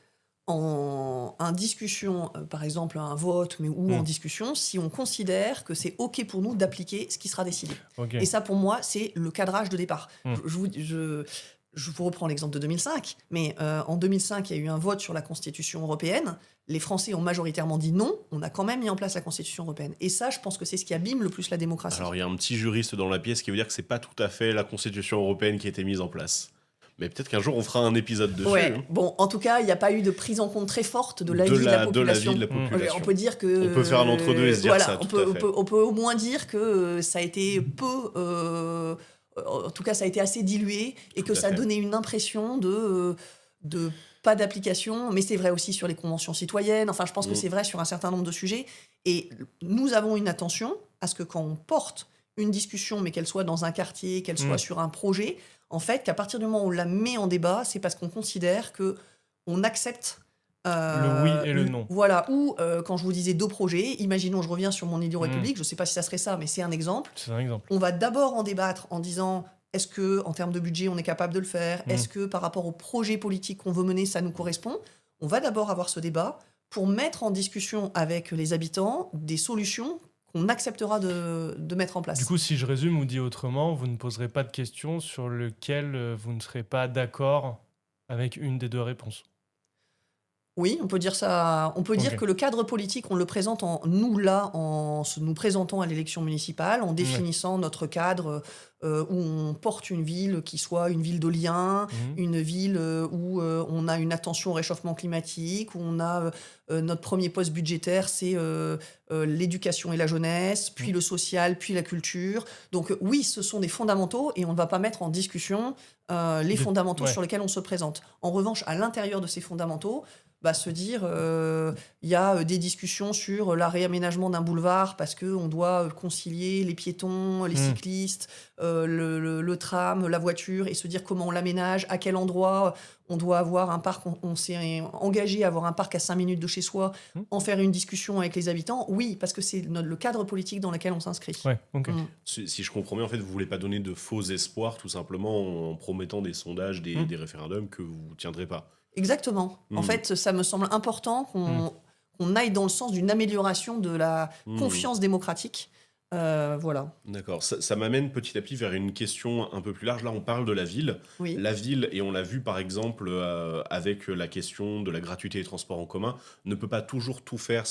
en discussion, par exemple, un vote, mais ou en Hmm, discussion, si on considère que c'est OK pour nous d'appliquer ce qui sera décidé. ok. Et ça, pour moi, c'est le cadrage de départ. Hmm, Je vous reprends l'exemple de 2005, mais en 2005, il y a eu un vote sur la Constitution européenne. Les Français ont majoritairement dit non. On a quand même mis en place la Constitution européenne. Et ça, je pense que c'est ce qui abîme le plus la démocratie. Alors, il y a un petit juriste dans la pièce qui veut dire que c'est pas tout à fait la Constitution européenne qui a été mise en place. Mais peut-être qu'un jour, on fera un épisode dessus. Ouais, Hein. bon, en tout cas, il n'y a pas eu de prise en compte très forte de l'avis de la De la vie population. de la Hmm. population. On peut dire que. On peut faire un entre-deux et se dire voilà, ça, on tout peut, à on fait. peut, on peut au moins dire que ça a été peu. En tout cas, ça a été assez dilué et Tout que à ça fait. donnait une impression de pas d'application, mais c'est vrai aussi sur les conventions citoyennes. Enfin, je pense que Mm. c'est vrai sur un certain nombre de sujets. Et nous avons une attention à ce que quand on porte une discussion, mais qu'elle soit dans un quartier, qu'elle soit hmm. sur un projet, en fait, qu'à partir du moment où on la met en débat, c'est parce qu'on considère que on accepte. Le oui et le non. Voilà, ou quand je vous disais deux projets, imaginons, je reviens sur mon Idio Hmm, République, je ne sais pas si ça serait ça, mais c'est un exemple. c'est un exemple. On va d'abord en débattre en disant est-ce que en termes de budget on est capable de le faire, Hmm. est-ce que par rapport au projet politique qu'on veut mener ça nous correspond. On va d'abord avoir ce débat pour mettre en discussion avec les habitants des solutions qu'on acceptera de mettre en place. Du coup, si je résume ou dis autrement, vous ne poserez pas de questions sur lesquelles vous ne serez pas d'accord avec une des deux réponses. Oui, on peut dire ça. On peut dire Ok. que le cadre politique, on le présente en nous présentant à l'élection municipale, en Ouais. définissant notre cadre où on porte une ville qui soit une ville de lien, Mhm. une ville où on a une attention au réchauffement climatique, où on a notre premier poste budgétaire, c'est l'éducation et la jeunesse, puis Mhm. le social, puis la culture. Donc oui, ce sont des fondamentaux et on ne va pas mettre en discussion les Des- fondamentaux ouais. sur lesquels on se présente. En revanche, à l'intérieur de ces fondamentaux, se dire il y a des discussions sur la réaménagement d'un boulevard parce qu'on doit concilier les piétons, les Hmm. cyclistes, le tram, la voiture, et se dire comment on l'aménage, à quel endroit on doit avoir un parc. On s'est engagé à avoir un parc à 5 minutes de chez soi, Hmm. en faire une discussion avec les habitants. Oui, parce que c'est le cadre politique dans lequel on s'inscrit. Ouais, ok. Mm. Si je comprends bien, en fait, vous voulez pas donner de faux espoirs, tout simplement en promettant des sondages, Hmm. des référendums que vous tiendrez pas. Exactement. En Mm. fait, ça me semble important qu'on aille dans le sens d'une amélioration de la Mm. confiance démocratique. Voilà. D'accord. Ça m'amène petit à petit vers une question un peu plus large. Là, on parle de la ville. Oui. La ville, et on l'a vu par exemple avec la question de la gratuité des transports en commun, ne peut pas toujours tout faire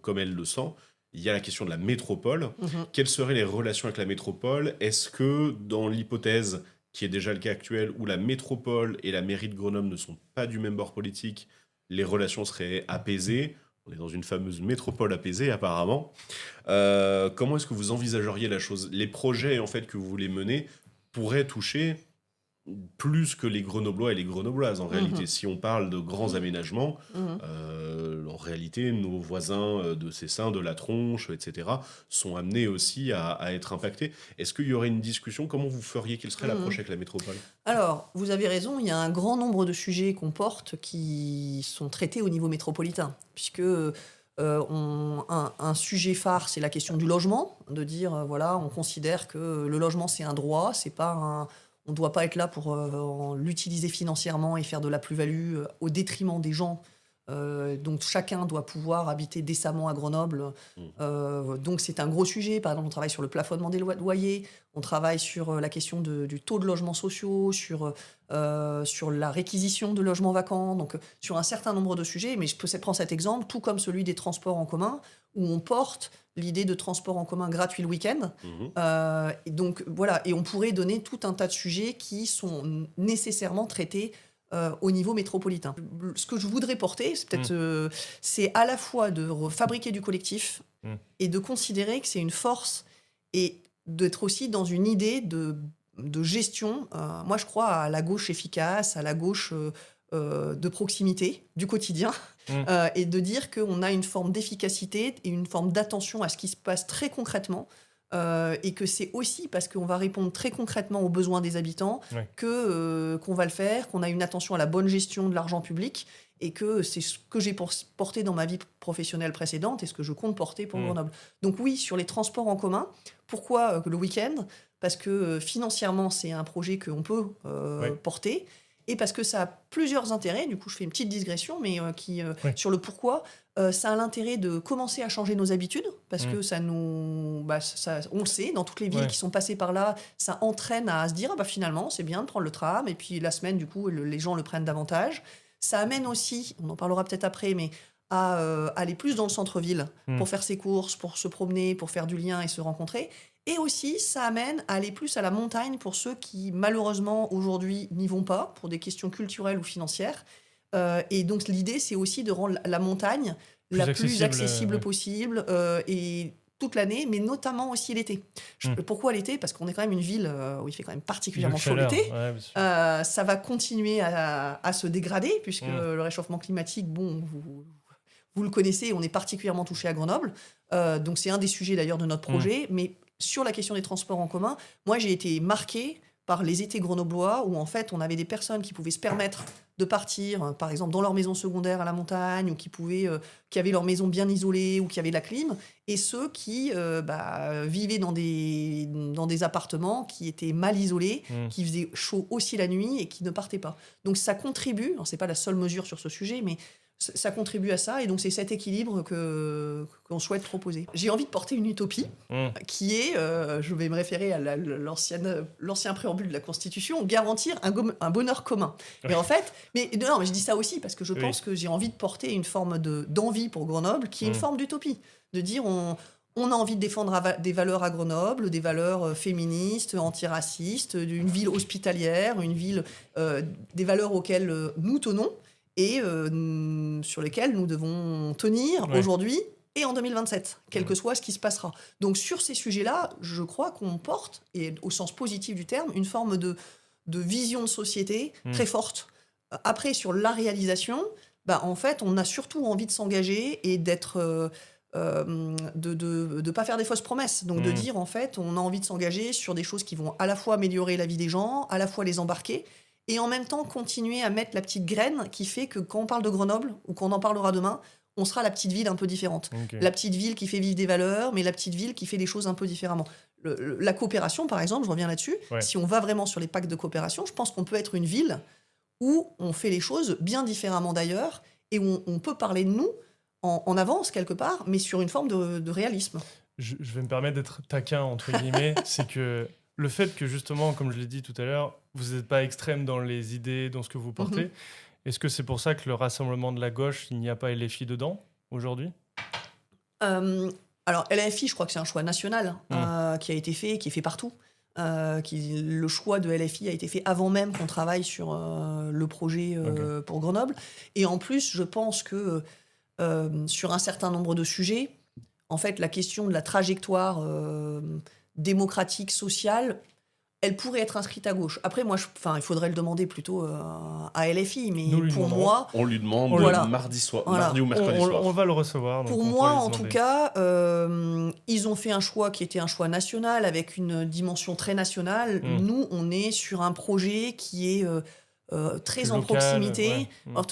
comme elle le sent. Il y a la question de la métropole. Mhm. Quelles seraient les relations avec la métropole? Est-ce que dans l'hypothèse, qui est déjà le cas actuel, où la métropole et la mairie de Grenoble ne sont pas du même bord politique, les relations seraient apaisées? On est dans une fameuse métropole apaisée apparemment. Comment est-ce que vous envisageriez la chose? Les projets en fait que vous voulez mener pourraient toucher plus que les Grenoblois et les Grenobloises en réalité. Mhm. Si on parle de grands aménagements, Mhm. en réalité, nos voisins de Cessin, de La Tronche, etc., sont amenés aussi à être impactés. Est-ce qu'il y aurait une discussion? Comment vous feriez? Quelle serait l'approche avec la métropole? Alors, vous avez raison, il y a un grand nombre de sujets qu'on porte qui sont traités au niveau métropolitain, puisque un sujet phare, c'est la question du logement, de dire, voilà, on considère que le logement, c'est un droit, c'est pas on ne doit pas être là pour l'utiliser financièrement et faire de la plus-value au détriment des gens Donc chacun doit pouvoir habiter décemment à Grenoble. Donc c'est un gros sujet. Par exemple, on travaille sur le plafonnement des loyers, on travaille sur la question du taux de logements sociaux, sur la réquisition de logements vacants, donc sur un certain nombre de sujets. Mais je peux prendre cet exemple, tout comme celui des transports en commun, où on porte l'idée de transport en commun gratuit le week-end. Et donc voilà, et on pourrait donner tout un tas de sujets qui sont nécessairement traités au niveau métropolitain. Ce que je voudrais porter, c'est peut-être, c'est à la fois de fabriquer du collectif et de considérer que c'est une force et d'être aussi dans une idée de gestion. Moi, je crois à la gauche efficace, à la gauche de proximité du quotidien, et de dire qu'on a une forme d'efficacité et une forme d'attention à ce qui se passe très concrètement. Et que c'est aussi parce qu'on va répondre très concrètement aux besoins des habitants qu'on va le faire, qu'on a une attention à la bonne gestion de l'argent public, et que c'est ce que j'ai porté dans ma vie professionnelle précédente et ce que je compte porter pour Grenoble. Donc oui, sur les transports en commun, pourquoi le week-end ? Parce que financièrement, c'est un projet qu'on peut porter, et parce que ça a plusieurs intérêts. Du coup, je fais une petite digression, mais sur le pourquoi. Ça a l'intérêt de commencer à changer nos habitudes, parce que ça nous, on le sait, dans toutes les villes qui sont passées par là, ça entraîne à se dire finalement c'est bien de prendre le tram, et puis la semaine du coup les gens le prennent davantage. Ça amène aussi, on en parlera peut-être après, mais à aller plus dans le centre-ville pour faire ses courses, pour se promener, pour faire du lien et se rencontrer. Et aussi, ça amène à aller plus à la montagne pour ceux qui, malheureusement, aujourd'hui, n'y vont pas, pour des questions culturelles ou financières. Et donc, l'idée, c'est aussi de rendre la montagne la plus accessible possible, et toute l'année, mais notamment aussi l'été. Pourquoi l'été ? Parce qu'on est quand même une ville où il fait quand même particulièrement chaud l'été. Ça va continuer à se dégrader, puisque le réchauffement climatique, vous le connaissez, on est particulièrement touché à Grenoble. Donc, c'est un des sujets d'ailleurs de notre projet. Mais sur la question des transports en commun, moi, j'ai été marquée par les étés grenoblois, où en fait, on avait des personnes qui pouvaient se permettre de partir, par exemple, dans leur maison secondaire à la montagne, ou qui avaient leur maison bien isolée, ou qui avaient de la clim, et ceux qui vivaient dans des appartements qui étaient mal isolés, qui faisaient chaud aussi la nuit, et qui ne partaient pas. Donc ça contribue, alors c'est pas la seule mesure sur ce sujet, mais ça contribue à ça, et donc c'est cet équilibre qu'on souhaite proposer. J'ai envie de porter une utopie qui est, je vais me référer à l'ancien préambule de la Constitution, garantir un bonheur commun. Et en fait, mais je dis ça aussi parce que je pense que j'ai envie de porter une forme d'envie pour Grenoble, qui est une forme d'utopie, de dire on a envie de défendre des valeurs à Grenoble, des valeurs féministes, antiracistes, d'une ville hospitalière, une ville, des valeurs auxquelles nous tenons, et sur lesquels nous devons tenir aujourd'hui et en 2027, quel que soit ce qui se passera. Donc sur ces sujets-là, je crois qu'on porte, et au sens positif du terme, une forme de vision de société très forte. Après, sur la réalisation, en fait, on a surtout envie de s'engager et d'être... de pas faire des fausses promesses. Donc de dire, en fait, on a envie de s'engager sur des choses qui vont à la fois améliorer la vie des gens, à la fois les embarquer, et en même temps continuer à mettre la petite graine qui fait que quand on parle de Grenoble, ou qu'on en parlera demain, on sera la petite ville un peu différente. La petite ville qui fait vivre des valeurs, mais la petite ville qui fait des choses un peu différemment. La coopération, par exemple, je reviens là-dessus, si on va vraiment sur les pactes de coopération, je pense qu'on peut être une ville où on fait les choses bien différemment d'ailleurs, et où on peut parler de nous en avance quelque part, mais sur une forme de réalisme. Je vais me permettre d'être taquin, entre guillemets, c'est que le fait que justement, comme je l'ai dit tout à l'heure, vous n'êtes pas extrême dans les idées, dans ce que vous portez, est-ce que c'est pour ça que le rassemblement de la gauche, il n'y a pas LFI dedans, aujourd'hui ? Alors, LFI, je crois que c'est un choix national qui a été fait, qui est fait partout. Le choix de LFI a été fait avant même qu'on travaille sur le projet pour Grenoble. Et en plus, je pense que sur un certain nombre de sujets, en fait, la question de la trajectoire démocratique, sociale, elle pourrait être inscrite à gauche. Après, il faudrait le demander plutôt à LFI, mais pour moi... On lui demande mardi ou mercredi soir. On va le recevoir. Pour moi, en tout cas, ils ont fait un choix qui était un choix national, avec une dimension très nationale. Nous, on est sur un projet qui est très en proximité. Alors,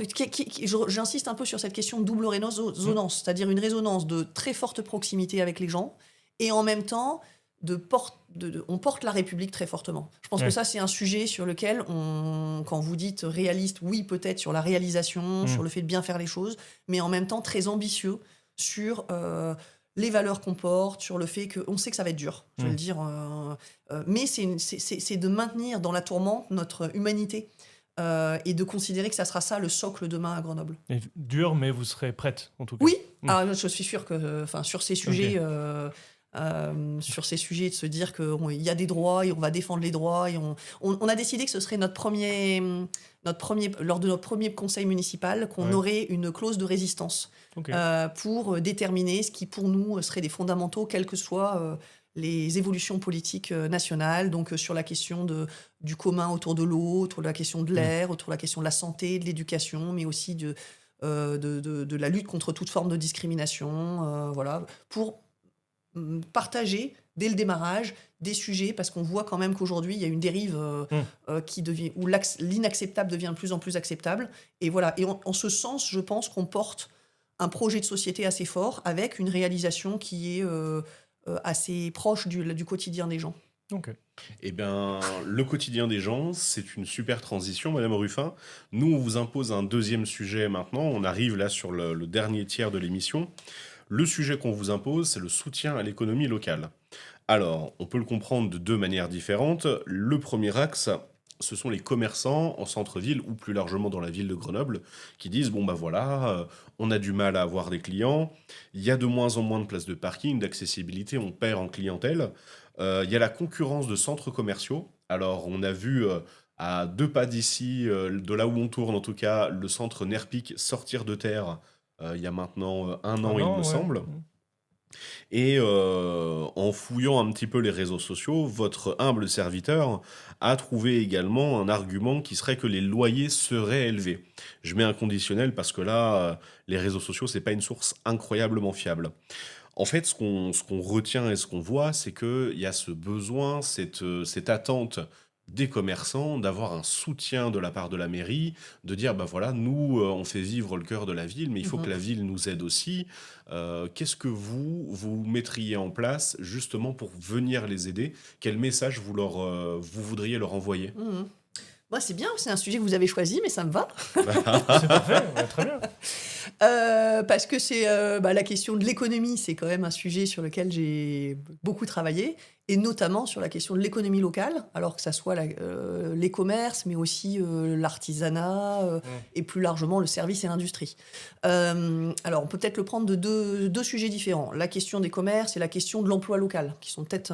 j'insiste un peu sur cette question de double résonance, c'est-à-dire une résonance de très forte proximité avec les gens, et en même temps on porte la République très fortement. Je pense que ça, c'est un sujet sur lequel, quand vous dites réaliste, oui, peut-être sur la réalisation, sur le fait de bien faire les choses, mais en même temps très ambitieux sur les valeurs qu'on porte, sur le fait qu'on sait que ça va être dur, je vais le dire. Mais c'est de maintenir dans la tourmente notre humanité et de considérer que ça sera ça le socle demain à Grenoble. Et dur, mais vous serez prête, en tout cas. Oui, alors, je suis sûre que sur ces sujets... sur ces sujets, de se dire qu'il y a des droits et on va défendre les droits. Et on a décidé que ce serait lors de notre premier conseil municipal qu'on aurait une clause de résistance pour déterminer ce qui pour nous serait des fondamentaux, quelles que soient les évolutions politiques nationales, donc sur la question du commun autour de l'eau, autour de la question de l'air, autour de la question de la santé, de l'éducation, mais aussi de la lutte contre toute forme de discrimination, pour partager dès le démarrage des sujets, parce qu'on voit quand même qu'aujourd'hui il y a une dérive où l'inacceptable devient de plus en plus acceptable, et voilà. Et en ce sens, je pense qu'on porte un projet de société assez fort avec une réalisation qui est assez proche du quotidien des gens. Eh bien, le quotidien des gens, c'est une super transition, Madame Ruffin. Nous, on vous impose un deuxième sujet maintenant. On arrive là sur le dernier tiers de l'émission. Le sujet qu'on vous impose, c'est le soutien à l'économie locale. Alors, on peut le comprendre de deux manières différentes. Le premier axe, ce sont les commerçants en centre-ville ou plus largement dans la ville de Grenoble qui disent « bon bah voilà, on a du mal à avoir des clients, il y a de moins en moins de places de parking, d'accessibilité, on perd en clientèle, il y a la concurrence de centres commerciaux. Alors, on a vu... à 2 pas d'ici, de là où on tourne en tout cas, le centre Nerpic sortir de terre il y a maintenant un an, il me semble. Et en fouillant un petit peu les réseaux sociaux, votre humble serviteur a trouvé également un argument qui serait que les loyers seraient élevés. Je mets un conditionnel parce que là, les réseaux sociaux, c'est pas une source incroyablement fiable. En fait, ce qu'on retient et ce qu'on voit, c'est qu'il y a ce besoin, cette attente des commerçants d'avoir un soutien de la part de la mairie, de dire, bah voilà, nous, on fait vivre le cœur de la ville, mais il faut que la ville nous aide aussi. Qu'est-ce que vous mettriez en place justement pour venir les aider? Quel message vous voudriez leur envoyer? Moi, c'est bien, c'est un sujet que vous avez choisi, mais ça me va. C'est parfait, très bien. Parce que c'est la question de l'économie, c'est quand même un sujet sur lequel j'ai beaucoup travaillé, et notamment sur la question de l'économie locale, alors que ça soit les commerces, mais aussi l'artisanat, et plus largement le service et l'industrie. Alors, on peut peut-être le prendre de deux sujets différents. La question des commerces et la question de l'emploi local, qui sont peut-être...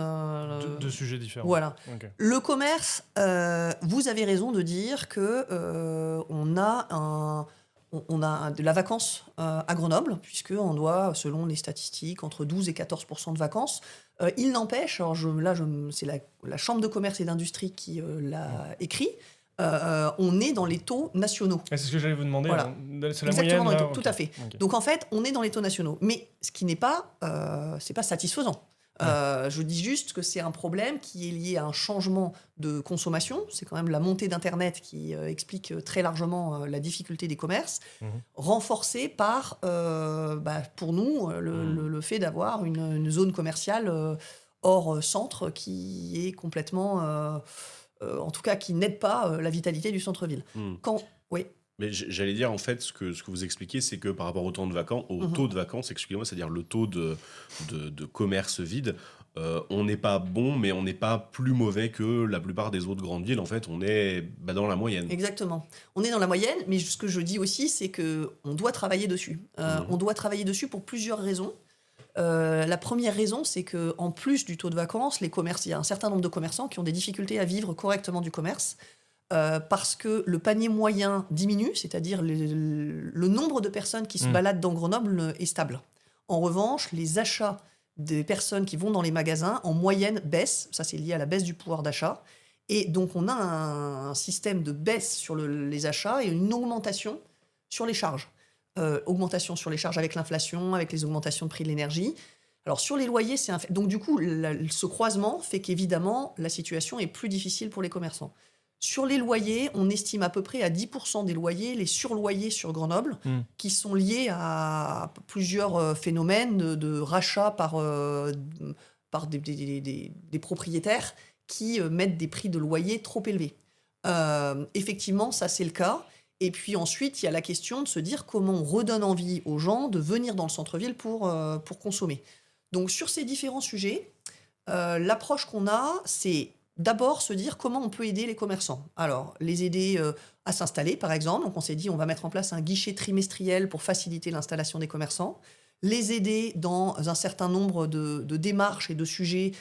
Deux sujets différents. Voilà. Okay. Le commerce, vous avez raison de dire qu'on a de la vacance à Grenoble, puisqu'on doit, selon les statistiques, entre 12 et 14% de vacances. Il n'empêche, alors c'est la Chambre de commerce et d'industrie qui l'a écrit, on est dans les taux nationaux. C'est ce que j'allais vous demander. Voilà. C'est la exactement moyenne, dans les taux, tout à fait. Okay. Donc en fait, on est dans les taux nationaux. Mais ce qui n'est pas, c'est pas satisfaisant. Je dis juste que c'est un problème qui est lié à un changement de consommation. C'est quand même la montée d'Internet qui explique très largement la difficulté des commerces, renforcée par, pour nous, le fait d'avoir une zone commerciale hors centre qui est complètement... en tout cas, qui n'aide pas la vitalité du centre-ville. Oui. Mais j'allais dire, en fait, ce que vous expliquez, c'est que par rapport au taux de vacances, excusez-moi, c'est-à-dire le taux de commerce vide, on n'est pas bon, mais on n'est pas plus mauvais que la plupart des autres grandes villes. En fait, on est dans la moyenne. Exactement. On est dans la moyenne, mais ce que je dis aussi, c'est qu'on doit travailler dessus. On doit travailler dessus pour plusieurs raisons. La première raison, c'est qu'en plus du taux de vacances, il y a un certain nombre de commerçants qui ont des difficultés à vivre correctement du commerce. Parce que le panier moyen diminue, c'est-à-dire le nombre de personnes qui se baladent dans Grenoble est stable. En revanche, les achats des personnes qui vont dans les magasins, en moyenne, baissent. Ça, c'est lié à la baisse du pouvoir d'achat. Et donc, on a un système de baisse sur les achats et une augmentation sur les charges. Augmentation sur les charges avec l'inflation, avec les augmentations de prix de l'énergie. Alors, sur les loyers, c'est un fait. Donc, du coup, ce croisement fait qu'évidemment, la situation est plus difficile pour les commerçants. Sur les loyers, on estime à peu près à 10% des loyers, les surloyers sur Grenoble, qui sont liés à plusieurs phénomènes de rachat par par des propriétaires qui mettent des prix de loyer trop élevés. Effectivement, ça c'est le cas. Et puis ensuite, il y a la question de se dire comment on redonne envie aux gens de venir dans le centre-ville pour consommer. Donc sur ces différents sujets, l'approche qu'on a, c'est d'abord se dire comment on peut aider les commerçants. Alors, les aider à s'installer, par exemple. Donc on s'est dit, on va mettre en place un guichet trimestriel pour faciliter l'installation des commerçants. Les aider dans un certain nombre de démarches et de sujets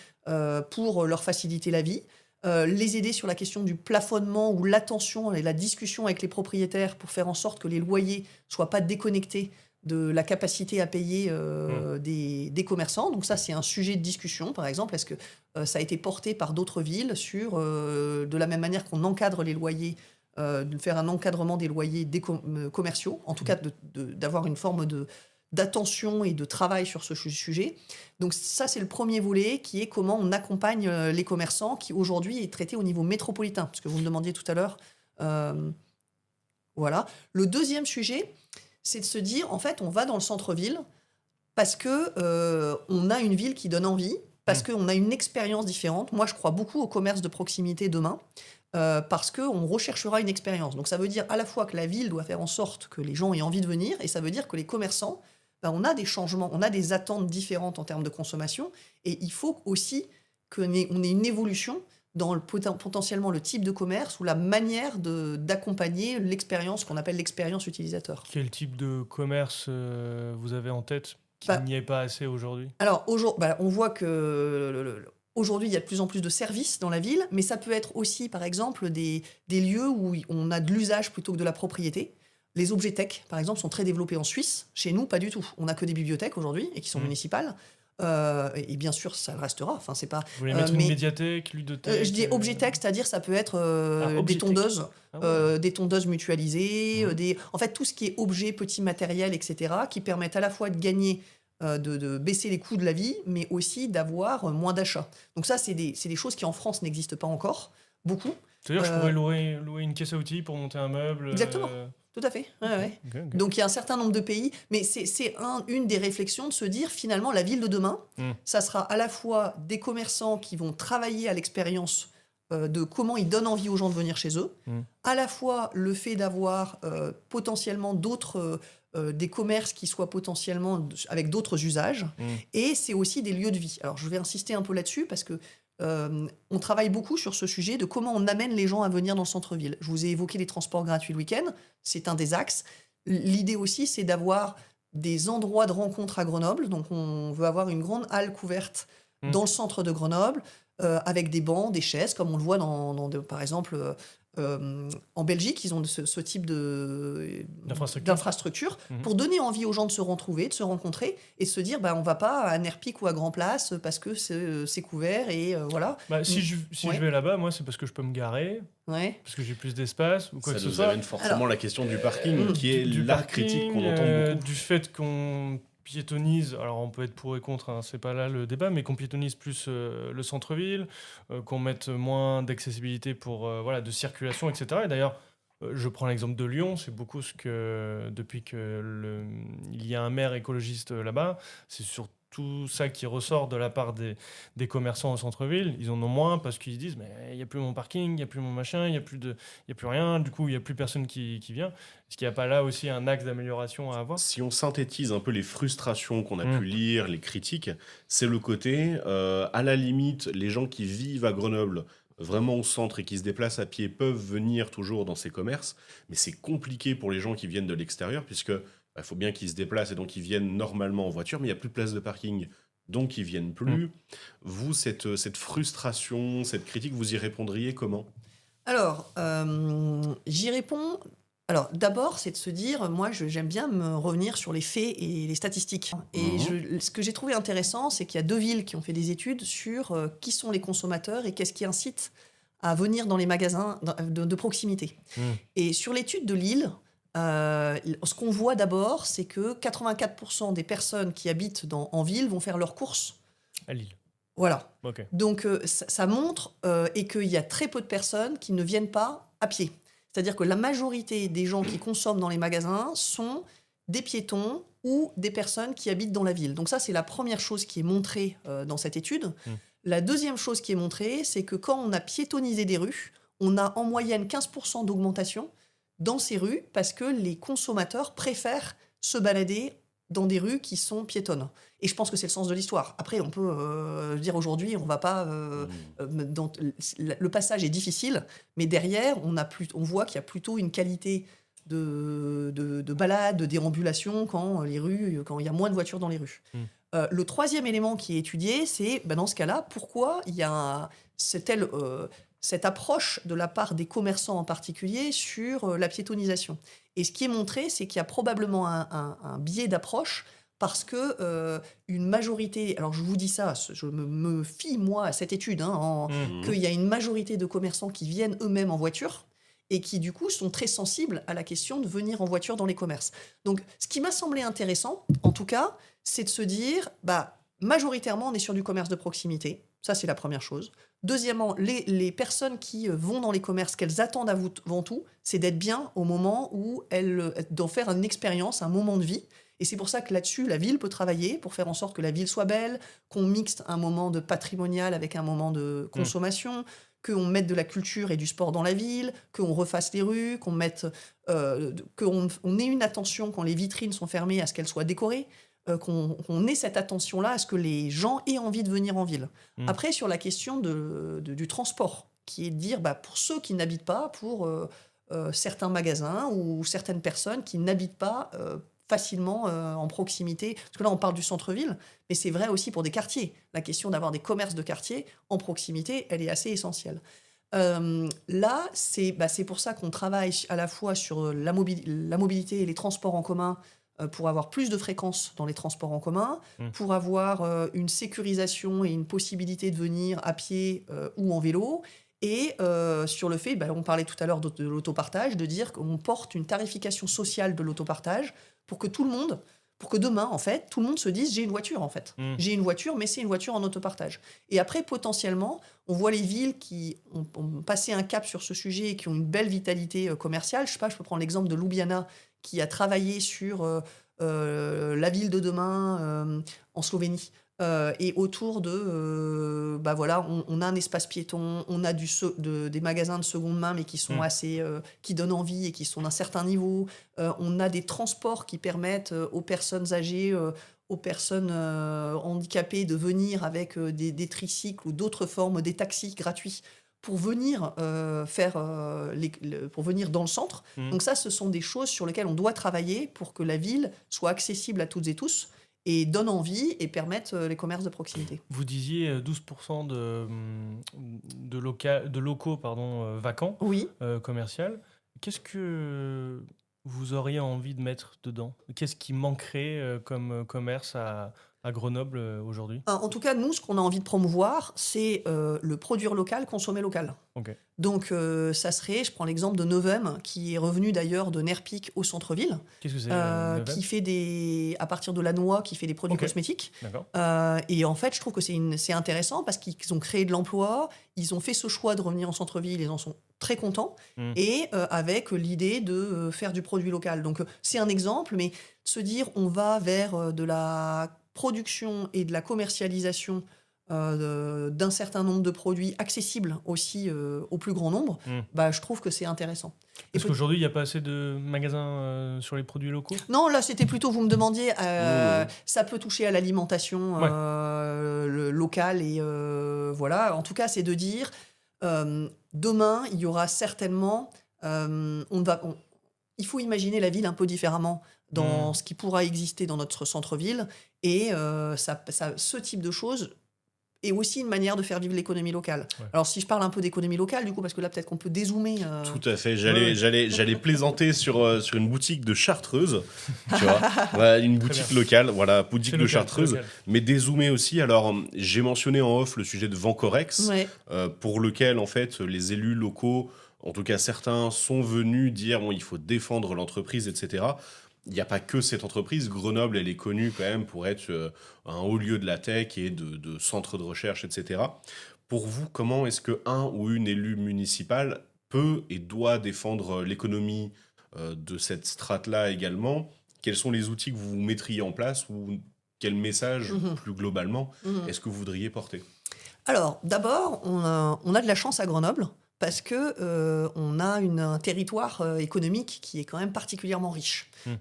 pour leur faciliter la vie. Les aider sur la question du plafonnement ou l'attention et la discussion avec les propriétaires pour faire en sorte que les loyers ne soient pas déconnectés de la capacité à payer des commerçants. Donc ça, c'est un sujet de discussion, par exemple. Est-ce que ça a été porté par d'autres villes sur, de la même manière qu'on encadre les loyers, de faire un encadrement des loyers commerciaux, en tout cas d'avoir une forme d'attention et de travail sur ce sujet. Donc ça, c'est le premier volet qui est comment on accompagne les commerçants qui aujourd'hui est traité au niveau métropolitain, parce que vous me demandiez tout à l'heure. Voilà. Le deuxième sujet, c'est de se dire, en fait, on va dans le centre-ville parce que on a une ville qui donne envie, parce qu'on a une expérience différente. Moi, je crois beaucoup au commerce de proximité demain, parce qu'on recherchera une expérience. Donc ça veut dire à la fois que la ville doit faire en sorte que les gens aient envie de venir, et ça veut dire que les commerçants, on a des changements, on a des attentes différentes en termes de consommation, et il faut aussi qu'on ait une évolution dans potentiellement le type de commerce ou la manière d'accompagner l'expérience qu'on appelle l'expérience utilisateur. Quel type de commerce vous avez en tête qui n'y est pas assez aujourd'hui ? Alors, on voit que aujourd'hui, il y a de plus en plus de services dans la ville, mais ça peut être aussi, par exemple, des lieux où on a de l'usage plutôt que de la propriété. Les objets tech, par exemple, sont très développés en Suisse. Chez nous, pas du tout. On n'a que des bibliothèques aujourd'hui et qui sont municipales. Et bien sûr, ça le restera. Enfin, c'est pas. Vous voulez mettre une médiathèque, ludothèque Je dis objet tech, c'est-à-dire ça peut être des tondeuses, des tondeuses mutualisées, en fait tout ce qui est objet, petit matériel, etc., qui permettent à la fois de gagner, de baisser les coûts de la vie, mais aussi d'avoir moins d'achats. Donc ça, c'est des choses qui en France n'existent pas encore, beaucoup. C'est-à-dire que je pourrais louer une caisse à outils pour monter un meuble. Exactement. Tout à fait. Ouais. Okay. Donc il y a un certain nombre de pays, mais c'est une des réflexions de se dire finalement la ville de demain, ça sera à la fois des commerçants qui vont travailler à l'expérience de comment ils donnent envie aux gens de venir chez eux, à la fois le fait d'avoir potentiellement d'autres des commerces qui soient potentiellement avec d'autres usages, et c'est aussi des lieux de vie. Alors je vais insister un peu là-dessus parce que on travaille beaucoup sur ce sujet de comment on amène les gens à venir dans le centre-ville. Je vous ai évoqué les transports gratuits le week-end, c'est un des axes. L'idée aussi, c'est d'avoir des endroits de rencontre à Grenoble. Donc on veut avoir une grande halle couverte dans le centre de Grenoble, avec des bancs, des chaises, comme on le voit par exemple en Belgique, ils ont ce type d'infrastructure pour donner envie aux gens de se retrouver, de se rencontrer et de se dire on va pas à Nerpic ou à Grand Place parce que c'est couvert et voilà. Si je vais là-bas, moi c'est parce que je peux me garer, parce que j'ai plus d'espace ou quoi que ce soit. Ça nous amène forcément la question du parking qui est la critique qu'on entend beaucoup. Du fait qu'on piétonise, alors on peut être pour et contre, c'est pas là le débat, mais qu'on piétonise plus le centre-ville, qu'on mette moins d'accessibilité pour de circulation, etc. Et d'ailleurs, je prends l'exemple de Lyon, c'est beaucoup ce que depuis que il y a un maire écologiste là-bas, c'est surtout ça qui ressort de la part des commerçants au centre-ville. Ils en ont moins parce qu'ils se disent mais il n'y a plus mon parking, il n'y a plus mon machin, il n'y a plus rien, du coup il n'y a plus personne qui vient. Est-ce qu'il n'y a pas là aussi un axe d'amélioration à avoir ? Si on synthétise un peu les frustrations qu'on a pu lire, les critiques, c'est le côté, à la limite, les gens qui vivent à Grenoble, vraiment au centre et qui se déplacent à pied, peuvent venir toujours dans ces commerces, mais c'est compliqué pour les gens qui viennent de l'extérieur, puisque il faut bien qu'ils se déplacent et donc ils viennent normalement en voiture, mais il n'y a plus de place de parking, donc ils ne viennent plus. Vous, cette frustration, cette critique, vous y répondriez comment ? Alors, j'y réponds. Alors, d'abord, c'est de se dire, moi, j'aime bien me revenir sur les faits et les statistiques. Et ce que j'ai trouvé intéressant, c'est qu'il y a 2 villes qui ont fait des études sur qui sont les consommateurs et qu'est-ce qui incite à venir dans les magasins de proximité. Et sur l'étude de Lille, ce qu'on voit d'abord, c'est que 84% des personnes qui habitent en ville vont faire leurs courses à Lille. Voilà. Okay. Donc, ça montre et qu'il y a très peu de personnes qui ne viennent pas à pied. C'est-à-dire que la majorité des gens qui consomment dans les magasins sont des piétons ou des personnes qui habitent dans la ville. Donc ça, c'est la première chose qui est montrée dans cette étude. La deuxième chose qui est montrée, c'est que quand on a piétonnisé des rues, on a en moyenne 15% d'augmentation dans ces rues parce que les consommateurs préfèrent se balader dans des rues qui sont piétonnes. Et je pense que c'est le sens de l'histoire. Après, on peut dire aujourd'hui, on va pas... le passage est difficile, mais derrière, on voit qu'il y a plutôt une qualité de balade, de déambulation quand il y a moins de voitures dans les rues. Le troisième élément qui est étudié, c'est dans ce cas-là, pourquoi il y a cette approche de la part des commerçants en particulier sur la piétonisation. Et ce qui est montré, c'est qu'il y a probablement un biais d'approche parce que une majorité, alors je vous dis ça, je me fie moi à cette étude, qu'il y a une majorité de commerçants qui viennent eux-mêmes en voiture et qui du coup sont très sensibles à la question de venir en voiture dans les commerces. Donc ce qui m'a semblé intéressant, en tout cas, c'est de se dire, majoritairement on est sur du commerce de proximité, ça c'est la première chose. Deuxièmement, les personnes qui vont dans les commerces, qu'elles attendent avant tout, c'est d'être bien au moment où elles doivent faire une expérience, un moment de vie. Et c'est pour ça que là-dessus, la ville peut travailler pour faire en sorte que la ville soit belle, qu'on mixte un moment de patrimonial avec un moment de consommation, qu'on mette de la culture et du sport dans la ville, qu'on refasse les rues, qu'on ait une attention quand les vitrines sont fermées à ce qu'elles soient décorées, qu'on ait cette attention-là à ce que les gens aient envie de venir en ville. Après, sur la question du transport, qui est de dire, pour ceux qui n'habitent pas, pour certains magasins ou certaines personnes qui n'habitent pas facilement en proximité, parce que là on parle du centre-ville, mais c'est vrai aussi pour des quartiers. La question d'avoir des commerces de quartier en proximité, elle est assez essentielle. Là, c'est pour ça qu'on travaille à la fois sur la mobilité et les transports en commun, pour avoir plus de fréquences dans les transports en commun, pour avoir une sécurisation et une possibilité de venir à pied ou en vélo, et sur le fait, on parlait tout à l'heure de l'autopartage, de dire qu'on porte une tarification sociale de l'autopartage pour que demain, en fait, tout le monde se dise j'ai une voiture, en fait. J'ai une voiture, mais c'est une voiture en autopartage. Et après, potentiellement, on voit les villes qui ont passé un cap sur ce sujet et qui ont une belle vitalité commerciale. Je sais pas, je peux prendre l'exemple de Ljubljana, qui a travaillé sur la ville de demain en Slovénie. Et autour de... on a un espace piéton, on a des magasins de seconde main, mais qui sont assez... qui donnent envie et qui sont d'un certain niveau. On a des transports qui permettent aux personnes âgées, aux personnes handicapées de venir avec des tricycles ou d'autres formes, des taxis gratuits pour venir pour venir dans le centre. Donc ça, ce sont des choses sur lesquelles on doit travailler pour que la ville soit accessible à toutes et tous et donne envie et permette les commerces de proximité. Vous disiez 12% de locaux vacants, Oui. commercial. Qu'est-ce que vous auriez envie de mettre dedans ? Qu'est-ce qui manquerait comme commerce à Grenoble aujourd'hui ? En tout cas, nous, ce qu'on a envie de promouvoir, c'est le produire local, consommer local. Ok. Donc, ça serait, je prends l'exemple de Novem, qui est revenu d'ailleurs de Nerpic au centre-ville. Qu'est-ce que c'est Novem ? Qui fait à partir de la noix, qui fait des produits cosmétiques. D'accord. Et en fait, je trouve que c'est intéressant parce qu'ils ont créé de l'emploi, ils ont fait ce choix de revenir en centre-ville, ils en sont très contents, et avec l'idée de faire du produit local. Donc, c'est un exemple, mais se dire on va vers de la production et de la commercialisation d'un certain nombre de produits accessibles aussi au plus grand nombre, je trouve que c'est intéressant. Parce qu'aujourd'hui, il n'y a pas assez de magasins sur les produits locaux ? Non, là, c'était plutôt, vous me demandiez, ça peut toucher à l'alimentation locale, et voilà. En tout cas, c'est de dire, demain, il y aura certainement... il faut imaginer la ville un peu différemment dans ce qui pourra exister dans notre centre-ville, et ce type de choses est aussi une manière de faire vivre l'économie locale. Ouais. Alors, si je parle un peu d'économie locale, du coup, parce que là, peut-être qu'on peut dézoomer... Tout à fait. J'allais plaisanter sur une boutique de Chartreuse, tu vois. Voilà, une boutique locale, voilà, boutique de Chartreuse, mais dézoomer aussi. Alors, j'ai mentionné en off le sujet de Vancorex, pour lequel, en fait, les élus locaux, en tout cas certains, sont venus dire il faut défendre l'entreprise, etc. Il n'y a pas que cette entreprise. Grenoble, elle est connue quand même pour être un haut lieu de la tech et de centres de recherche, etc. Pour vous, comment est-ce qu'un ou une élue municipale peut et doit défendre l'économie de cette strate-là également, quels sont les outils que vous mettriez en place ou quel message, Mhm. plus globalement, Mhm. est-ce que vous voudriez porter? Alors, d'abord, on a de la chance à Grenoble parce que on a un territoire économique qui est quand même particulièrement riche. Mm.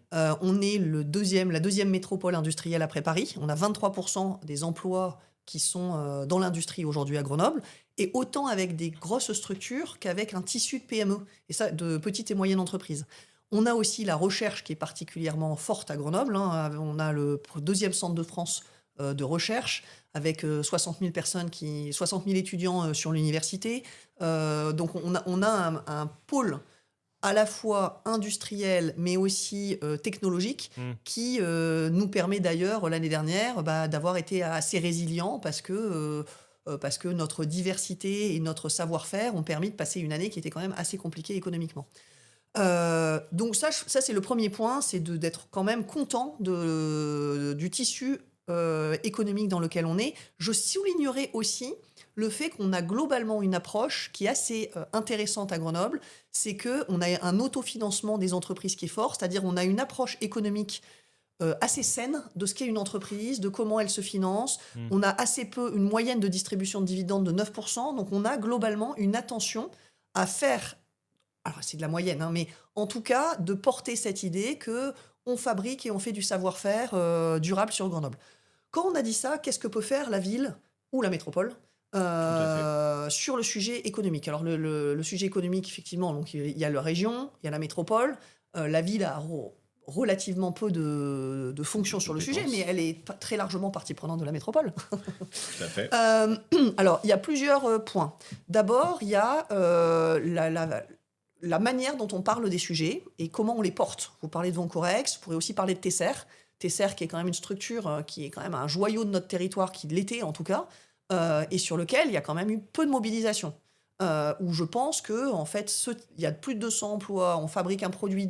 On est la deuxième métropole industrielle après Paris. On a 23% des emplois qui sont dans l'industrie aujourd'hui à Grenoble, et autant avec des grosses structures qu'avec un tissu de PME, et ça, de petites et moyennes entreprises. On a aussi la recherche qui est particulièrement forte à Grenoble, hein. On a le deuxième centre de France de recherche, avec 60 000 étudiants sur l'université. Donc on a un pôle à la fois industriel, mais aussi technologique, Mm. qui nous permet d'ailleurs, l'année dernière, d'avoir été assez résilients parce que notre diversité et notre savoir-faire ont permis de passer une année qui était quand même assez compliquée économiquement. Donc ça, c'est le premier point, c'est d'être quand même content du tissu économique dans lequel on est. Je soulignerai aussi le fait qu'on a globalement une approche qui est assez intéressante à Grenoble, c'est qu'on a un autofinancement des entreprises qui est fort, c'est-à-dire on a une approche économique assez saine de ce qu'est une entreprise, de comment elle se finance. Mm. On a assez peu, une moyenne de distribution de dividendes de 9%, donc on a globalement une attention à faire, alors c'est de la moyenne, hein, mais en tout cas de porter cette idée que on fabrique et on fait du savoir-faire durable sur Grenoble. Quand on a dit ça, qu'est-ce que peut faire la ville ou la métropole sur le sujet économique? Alors le sujet économique, effectivement, donc il y a la région, il y a la métropole. La ville a relativement peu de fonctions sur le sujet, mais elle est très largement partie prenante de la métropole. Tout à fait. Alors, il y a plusieurs points. D'abord, il y a la manière dont on parle des sujets et comment on les porte. Vous parlez de Vancorex, vous pourrez aussi parler de Tesser. Tesser, qui est quand même une structure qui est quand même un joyau de notre territoire, qui l'était en tout cas, et sur lequel il y a quand même eu peu de mobilisation. Où je pense que en fait, il y a plus de 200 emplois, on fabrique un produit,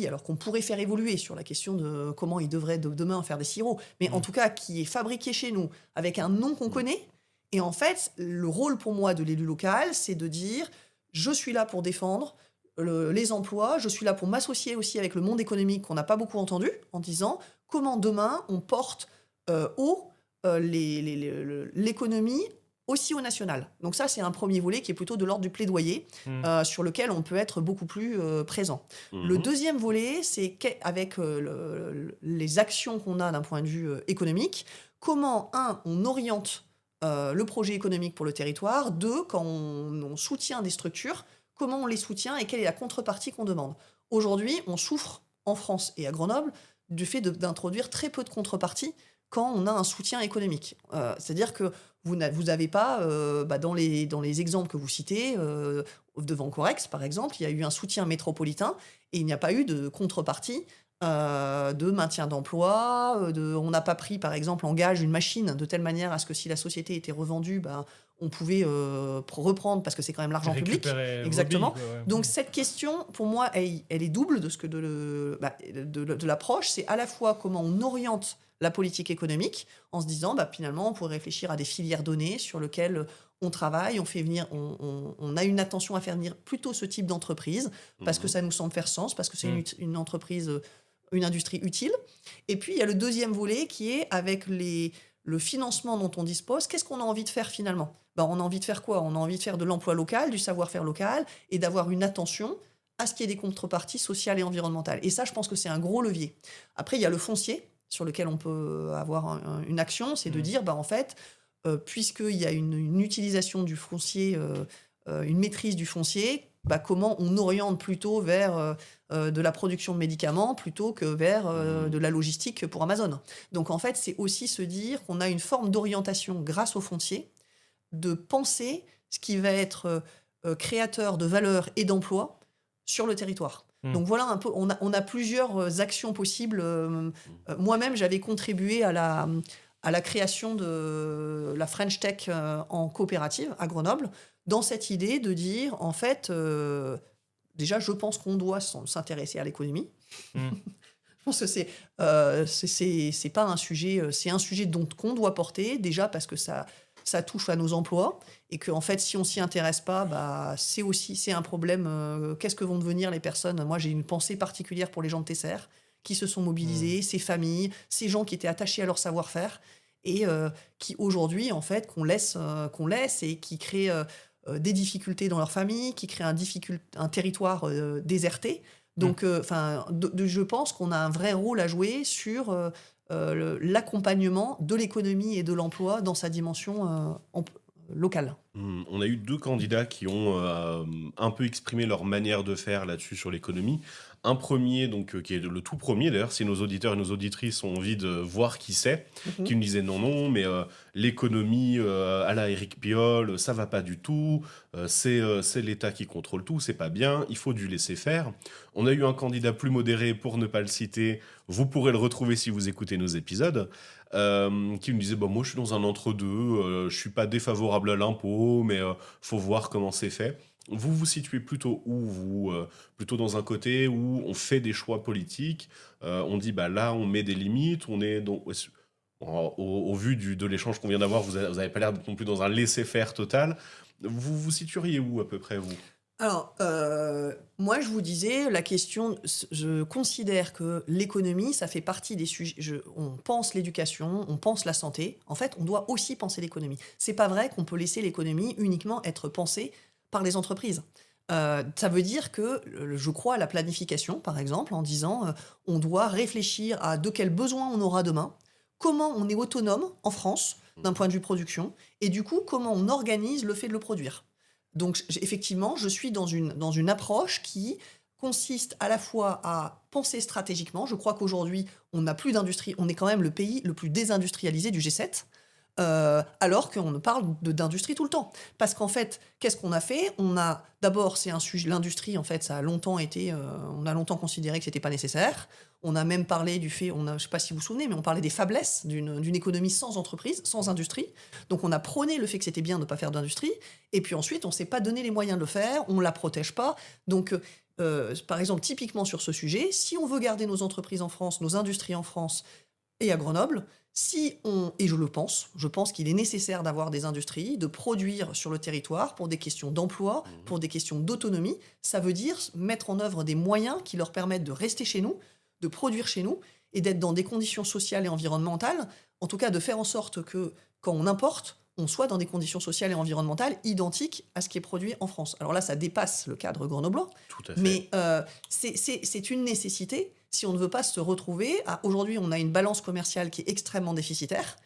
alors qu'on pourrait faire évoluer sur la question de comment il devrait demain faire des sirops, mais en tout cas qui est fabriqué chez nous avec un nom qu'on connaît. Et en fait, le rôle pour moi de l'élu local, c'est de dire je suis là pour défendre les emplois, je suis là pour m'associer aussi avec le monde économique qu'on n'a pas beaucoup entendu, en disant comment demain on porte haut l'économie aussi au national. Donc ça, c'est un premier volet qui est plutôt de l'ordre du plaidoyer, sur lequel on peut être beaucoup plus présent. Le deuxième volet, c'est qu'avec les actions qu'on a d'un point de vue économique, comment, on oriente le projet économique pour le territoire. Deux, quand on soutient des structures, comment on les soutient et quelle est la contrepartie qu'on demande. Aujourd'hui, on souffre en France et à Grenoble du fait d'introduire très peu de contreparties quand on a un soutien économique. C'est-à-dire que vous n'avez pas, dans les exemples que vous citez, de Vancorex par exemple, il y a eu un soutien métropolitain et il n'y a pas eu de contrepartie de maintien d'emploi. On n'a pas pris par exemple en gage une machine de telle manière à ce que si la société était revendue, on pouvait reprendre parce que c'est quand même l'argent public. Récupérer vos Exactement. billes, quoi, ouais. Donc cette question, pour moi, elle est double de l'approche. C'est à la fois comment on oriente la politique économique en se disant finalement on pourrait réfléchir à des filières données sur lesquelles on travaille, on a une attention à faire venir plutôt ce type d'entreprise parce que ça nous semble faire sens, parce que c'est une entreprise, une industrie utile. Et puis il y a le deuxième volet qui est avec le financement dont on dispose. Qu'est-ce qu'on a envie de faire finalement ? On a envie de faire quoi ? On a envie de faire de l'emploi local, du savoir-faire local et d'avoir une attention à ce qu'il y ait des contreparties sociales et environnementales. Et ça, je pense que c'est un gros levier. Après, il y a le foncier sur lequel on peut avoir une action, c'est de dire, en fait, puisqu'il y a une utilisation du foncier, une maîtrise du foncier, comment on oriente plutôt vers de la production de médicaments plutôt que vers de la logistique pour Amazon. Donc en fait, c'est aussi se dire qu'on a une forme d'orientation grâce au foncier, de penser ce qui va être créateur de valeur et d'emploi sur le territoire. Donc voilà un peu, on a plusieurs actions possibles. Moi-même, j'avais contribué à la création de la French Tech en coopérative à Grenoble, dans cette idée de dire, en fait, déjà, je pense qu'on doit s'intéresser à l'économie. Je pense que c'est pas un sujet, c'est un sujet qu'on doit porter, déjà parce que ça touche à nos emplois et que en fait si on s'y intéresse pas, c'est un problème. Qu'est-ce que vont devenir les personnes ? Moi j'ai une pensée particulière pour les gens de Tesser qui se sont mobilisés, ces familles, ces gens qui étaient attachés à leur savoir-faire et qui aujourd'hui, en fait, qu'on laisse et qui créent des difficultés dans leur famille, qui créent un territoire déserté. Donc, je pense qu'on a un vrai rôle à jouer sur l'accompagnement de l'économie et de l'emploi dans sa dimension locale. On a eu 2 candidats qui ont un peu exprimé leur manière de faire là-dessus sur l'économie. Un premier, donc, qui est le tout premier d'ailleurs, si nos auditeurs et nos auditrices ont envie de voir qui c'est, qui me disait non, mais l'économie à la Éric Piolle, ça va pas du tout, c'est l'État qui contrôle tout, c'est pas bien, il faut du laisser faire. On a eu un candidat plus modéré, pour ne pas le citer, vous pourrez le retrouver si vous écoutez nos épisodes, qui me disait moi je suis dans un entre-deux, je suis pas défavorable à l'impôt, mais faut voir comment c'est fait. Vous vous situez plutôt où, vous plutôt dans un côté où on fait des choix politiques, on dit là on met des limites, on est au vu de l'échange qu'on vient d'avoir, vous avez pas l'air non plus dans un laisser-faire total. Vous vous situeriez où à peu près, vous? Alors, moi, je vous disais, la question, je considère que l'économie, ça fait partie des sujets. On pense l'éducation, on pense la santé. En fait, on doit aussi penser l'économie. C'est pas vrai qu'on peut laisser l'économie uniquement être pensée par les entreprises. Ça veut dire que je crois à la planification, par exemple, en disant on doit réfléchir à de quels besoins on aura demain, comment on est autonome en France d'un point de vue production, et du coup, comment on organise le fait de le produire. Donc, effectivement, je suis dans une approche qui consiste à la fois à penser stratégiquement. Je crois qu'aujourd'hui, on n'a plus d'industrie. On est quand même le pays le plus désindustrialisé du G7. Alors qu'on parle d'industrie tout le temps. Parce qu'en fait, qu'est-ce qu'on a fait? D'abord, c'est un sujet, l'industrie, en fait, ça a longtemps été, on a longtemps considéré que c'était pas nécessaire. On a même parlé du fait, je sais pas si vous vous souvenez, mais on parlait des faiblesses d'une économie sans entreprise, sans industrie. Donc on a prôné le fait que c'était bien de ne pas faire d'industrie, et puis ensuite, on s'est pas donné les moyens de le faire, on la protège pas. Donc, par exemple, typiquement sur ce sujet, si on veut garder nos entreprises en France, nos industries en France et à Grenoble, et je pense qu'il est nécessaire d'avoir des industries, de produire sur le territoire pour des questions d'emploi, pour des questions d'autonomie. Ça veut dire mettre en œuvre des moyens qui leur permettent de rester chez nous, de produire chez nous et d'être dans des conditions sociales et environnementales, en tout cas de faire en sorte que quand on importe, on soit dans des conditions sociales et environnementales identiques à ce qui est produit en France. Alors là, ça dépasse le cadre grenoblois, Tout à fait. mais c'est une nécessité si on ne veut pas se retrouver. Aujourd'hui, on a une balance commerciale qui est extrêmement déficitaire.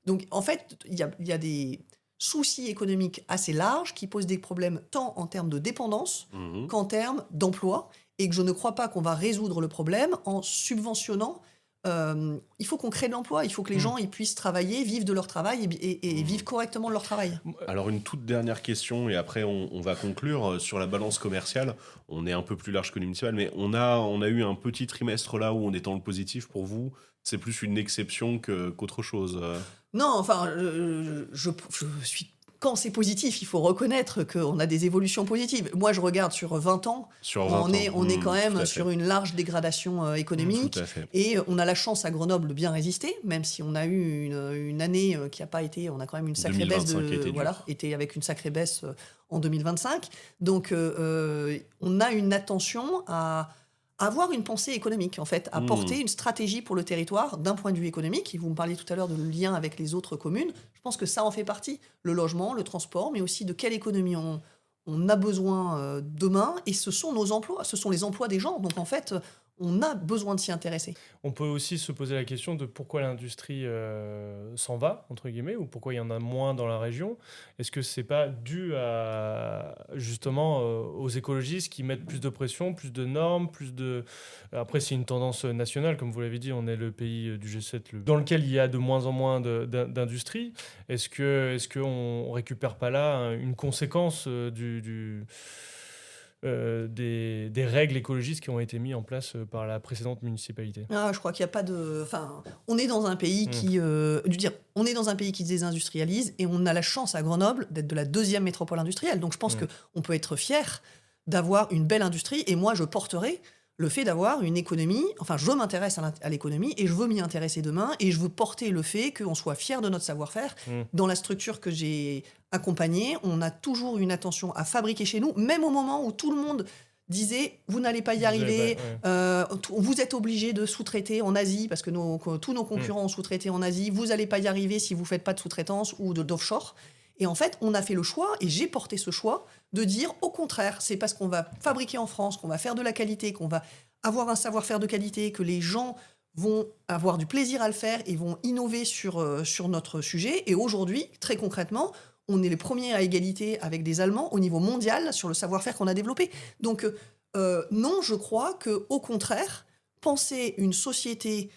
Donc, en fait, il y a des soucis économiques assez larges qui posent des problèmes tant en termes de dépendance qu'en termes d'emploi, et que je ne crois pas qu'on va résoudre le problème en subventionnant. Il faut qu'on crée de l'emploi, il faut que les gens ils puissent travailler, vivre de leur travail et vivre correctement de leur travail. Alors une toute dernière question, et après on va conclure sur la balance commerciale. On est un peu plus large que le municipal, mais on a eu un petit trimestre là où on est dans le positif. Pour vous, c'est plus une exception qu'autre chose? Non, enfin, je suis... Quand c'est positif, il faut reconnaître qu'on a des évolutions positives. Moi, je regarde sur 20 ans, on est quand même sur une large dégradation économique. Tout à fait. Et on a la chance à Grenoble de bien résister, même si on a eu une année qui n'a pas été... On a quand même une sacrée baisse était avec une sacrée baisse en 2025. Donc, on a une attention à avoir une pensée économique, en fait, à porter une stratégie pour le territoire d'un point de vue économique. Et vous me parliez tout à l'heure de le lien avec les autres communes. Je pense que ça en fait partie. Le logement, le transport, mais aussi de quelle économie on a besoin demain. Et ce sont nos emplois, ce sont les emplois des gens. Donc, en fait, on a besoin de s'y intéresser. On peut aussi se poser la question de pourquoi l'industrie s'en va, entre guillemets, ou pourquoi il y en a moins dans la région. Est-ce que c'est pas dû justement aux écologistes qui mettent plus de pression, plus de normes, Après, c'est une tendance nationale, comme vous l'avez dit, on est le pays du G7 dans lequel il y a de moins en moins d'industrie. Est-ce qu'on récupère pas là une conséquence des règles écologistes qui ont été mises en place par la précédente municipalité? Je crois qu'il n'y a pas de... Enfin, on est dans un pays on est dans un pays qui se désindustrialise, et on a la chance à Grenoble d'être de la 2e métropole industrielle. Donc je pense qu'on peut être fier d'avoir une belle industrie, et moi je porterai le fait d'avoir une économie. Enfin, je m'intéresse à l'économie et je veux m'y intéresser demain, et je veux porter le fait qu'on soit fier de notre savoir-faire. Dans la structure que j'ai accompagnée, on a toujours une attention à fabriquer chez nous, même au moment où tout le monde disait vous n'allez pas y Vous avez arriver, pas- ouais. vous êtes obligé de sous-traiter en Asie parce que tous nos concurrents ont sous-traité en Asie, vous n'allez pas y arriver si vous faites pas de sous-traitance ou d'offshore. Et en fait, on a fait le choix, et j'ai porté ce choix, de dire au contraire, c'est parce qu'on va fabriquer en France, qu'on va faire de la qualité, qu'on va avoir un savoir-faire de qualité, que les gens vont avoir du plaisir à le faire et vont innover sur notre sujet. Et aujourd'hui, très concrètement, on est les premiers à égalité avec des Allemands au niveau mondial sur le savoir-faire qu'on a développé. Donc non, je crois qu'au contraire, penser une société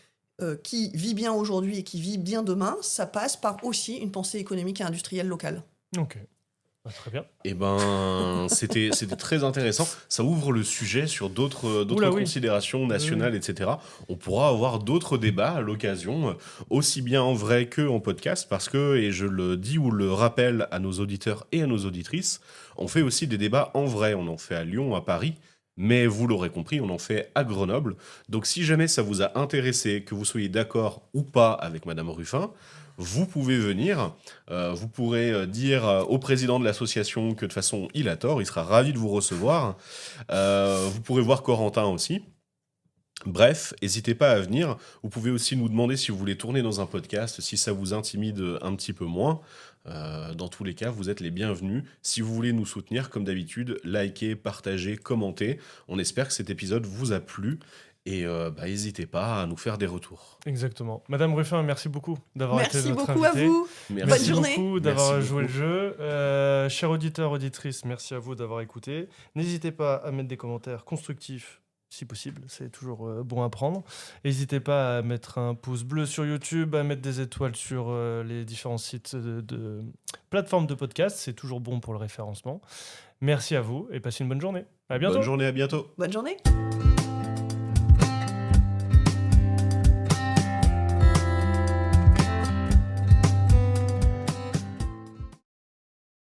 qui vit bien aujourd'hui et qui vit bien demain, ça passe par aussi une pensée économique et industrielle locale. Ok. Très bien. Eh ben, c'était très intéressant. Ça ouvre le sujet sur d'autres Oula, oui. considérations nationales, etc. On pourra avoir d'autres débats à l'occasion, aussi bien en vrai que en podcast, parce que, et je le dis ou le rappelle à nos auditeurs et à nos auditrices, on fait aussi des débats en vrai. On en fait à Lyon, à Paris, mais vous l'aurez compris, on en fait à Grenoble. Donc si jamais ça vous a intéressé, que vous soyez d'accord ou pas avec Madame Ruffin, vous pouvez venir, vous pourrez dire au président de l'association que de toute façon il a tort, il sera ravi de vous recevoir. Vous pourrez voir Corentin aussi. Bref, n'hésitez pas à venir. Vous pouvez aussi nous demander si vous voulez tourner dans un podcast, si ça vous intimide un petit peu moins. Dans tous les cas, vous êtes les bienvenus. Si vous voulez nous soutenir, comme d'habitude, likez, partagez, commentez. On espère que cet épisode vous a plu. Et n'hésitez pas à nous faire des retours. Exactement. Madame Ruffin, merci beaucoup d'avoir été Merci notre beaucoup invitée. à vous. Merci. Bonne journée. Beaucoup d'avoir Merci joué le beaucoup. jeu. Chers auditeurs, auditrices, merci à vous d'avoir écouté. N'hésitez pas à mettre des commentaires constructifs, si possible. C'est toujours bon à prendre. N'hésitez pas à mettre un pouce bleu sur YouTube, à mettre des étoiles sur les différents sites de plateformes de podcast. C'est toujours bon pour le référencement. Merci à vous et passez une bonne journée. À bientôt. Bonne journée, à bientôt. Bonne journée.